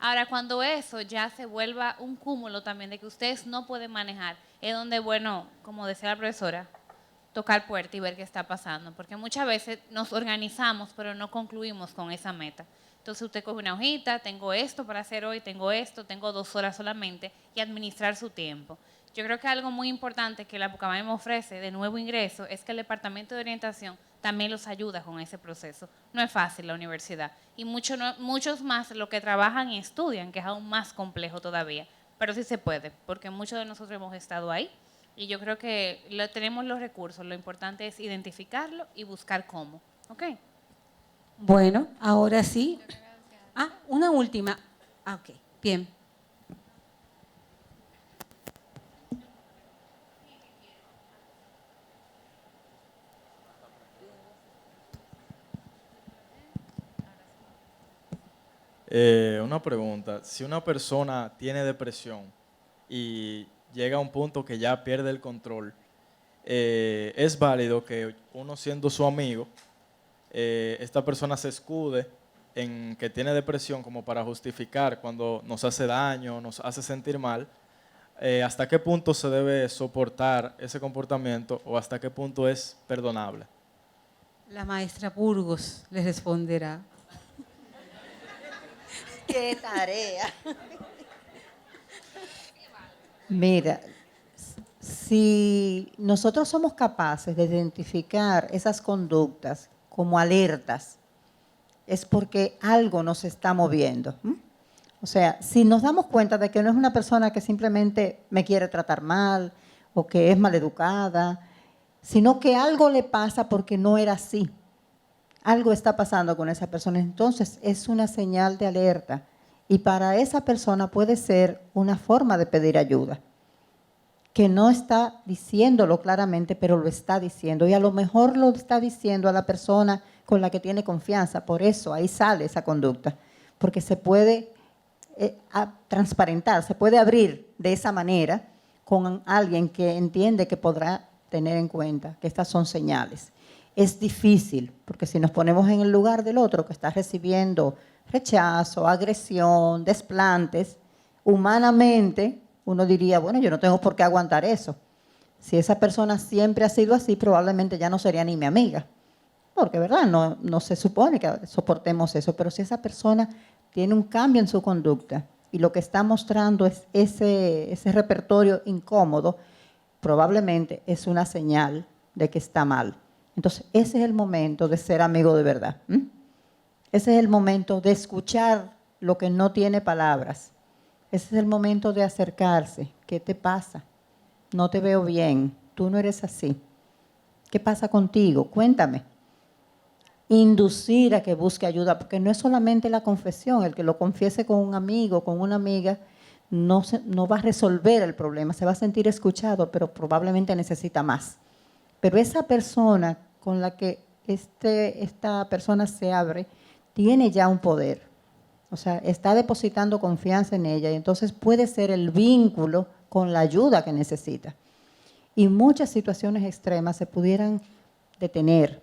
Ahora, cuando eso ya se vuelva un cúmulo también de que ustedes no pueden manejar, es donde, bueno, como decía la profesora, tocar puerta y ver qué está pasando. Porque muchas veces nos organizamos, pero no concluimos con esa meta. Entonces usted coge una hojita, tengo esto para hacer hoy, tengo esto, tengo 2 horas solamente, y administrar su tiempo. Yo creo que algo muy importante que la Pucamaima ofrece de nuevo ingreso es que el Departamento de Orientación también los ayuda con ese proceso. No es fácil la universidad y muchos más lo que trabajan y estudian, que es aún más complejo todavía, pero sí se puede, porque muchos de nosotros hemos estado ahí y yo creo que tenemos los recursos, lo importante es identificarlo y buscar cómo. ¿Ok? Bueno, ahora sí. Ah, una última. Ah, ok, bien. Una pregunta, si una persona tiene depresión y llega a un punto que ya pierde el control, ¿es válido que uno siendo su amigo, esta persona se escude en que tiene depresión como para justificar cuando nos hace daño, nos hace sentir mal? ¿Hasta qué punto se debe soportar ese comportamiento o hasta qué punto es perdonable? La maestra Burgos les responderá. ¡Qué tarea! Mira, si nosotros somos capaces de identificar esas conductas como alertas, es porque algo nos está moviendo. O sea, si nos damos cuenta de que no es una persona que simplemente me quiere tratar mal o que es maleducada, sino que algo le pasa porque no era así. Algo está pasando con esa persona, entonces es una señal de alerta y para esa persona puede ser una forma de pedir ayuda, que no está diciéndolo claramente, pero lo está diciendo y a lo mejor lo está diciendo a la persona con la que tiene confianza, por eso ahí sale esa conducta, porque se puede transparentar, se puede abrir de esa manera con alguien que entiende que podrá tener en cuenta que estas son señales. Es difícil, porque si nos ponemos en el lugar del otro que está recibiendo rechazo, agresión, desplantes, humanamente uno diría, bueno, yo no tengo por qué aguantar eso. Si esa persona siempre ha sido así, probablemente ya no sería ni mi amiga, porque ¿verdad? No se supone que soportemos eso, pero si esa persona tiene un cambio en su conducta y lo que está mostrando es ese repertorio incómodo, probablemente es una señal de que está mal. Entonces, ese es el momento de ser amigo de verdad. Ese es el momento de escuchar lo que no tiene palabras. Ese es el momento de acercarse. ¿Qué te pasa? No te veo bien. Tú no eres así. ¿Qué pasa contigo? Cuéntame. Inducir a que busque ayuda, porque no es solamente la confesión. El que lo confiese con un amigo, con una amiga, no va a resolver el problema. Se va a sentir escuchado, pero probablemente necesita más. Pero esa persona con la que esta persona se abre, tiene ya un poder. O sea, está depositando confianza en ella y entonces puede ser el vínculo con la ayuda que necesita. Y muchas situaciones extremas se pudieran detener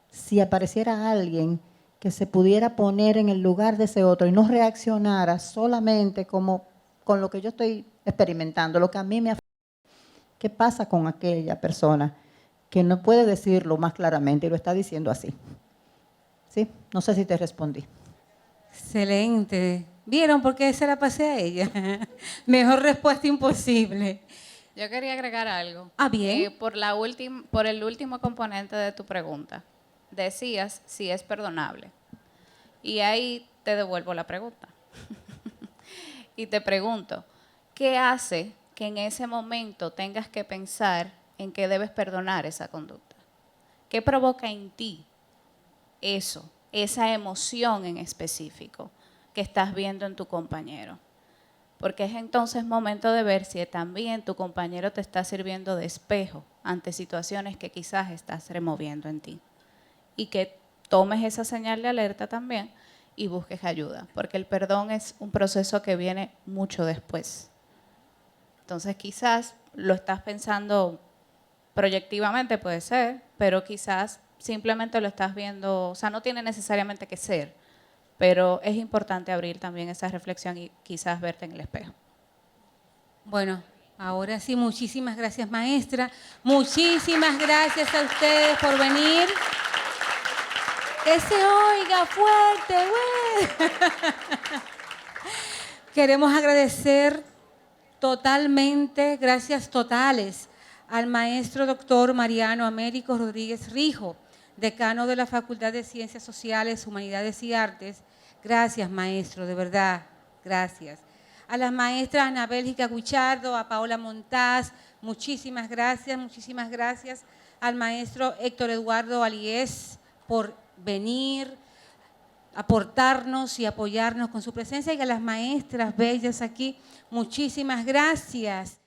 si apareciera alguien que se pudiera poner en el lugar de ese otro y no reaccionara solamente como con lo que yo estoy experimentando, lo que a mí me afecta. ¿Qué pasa con aquella persona que no puede decirlo más claramente y lo está diciendo así? ¿Sí? No sé si te respondí. Excelente. ¿Vieron por qué se la pasé a ella? Mejor respuesta imposible. Yo quería agregar algo. Ah, bien. Por el último componente de tu pregunta, decías si es perdonable. Y ahí te devuelvo la pregunta. Y te pregunto, ¿qué hace que en ese momento tengas que pensar en que debes perdonar esa conducta? ¿Qué provoca en ti eso, esa emoción en específico que estás viendo en tu compañero? Porque es entonces momento de ver si también tu compañero te está sirviendo de espejo ante situaciones que quizás estás removiendo en ti. Y que tomes esa señal de alerta también y busques ayuda, porque el perdón es un proceso que viene mucho después. Entonces quizás lo estás pensando proyectivamente, puede ser, pero quizás simplemente lo estás viendo, o sea, no tiene necesariamente que ser, pero es importante abrir también esa reflexión y quizás verte en el espejo. Bueno, ahora sí, muchísimas gracias, maestra. Muchísimas gracias a ustedes por venir. Que se oiga fuerte, güey. Queremos agradecer totalmente, gracias totales, al maestro doctor Mariano Américo Rodríguez Rijo, decano de la Facultad de Ciencias Sociales, Humanidades y Artes. Gracias, maestro, de verdad, gracias. A las maestras Ana Bélgica Guichardo, a Paola Montaz, muchísimas gracias. Al maestro Héctor Eduardo Aliés por venir, aportarnos y apoyarnos con su presencia, y a las maestras bellas aquí, muchísimas gracias.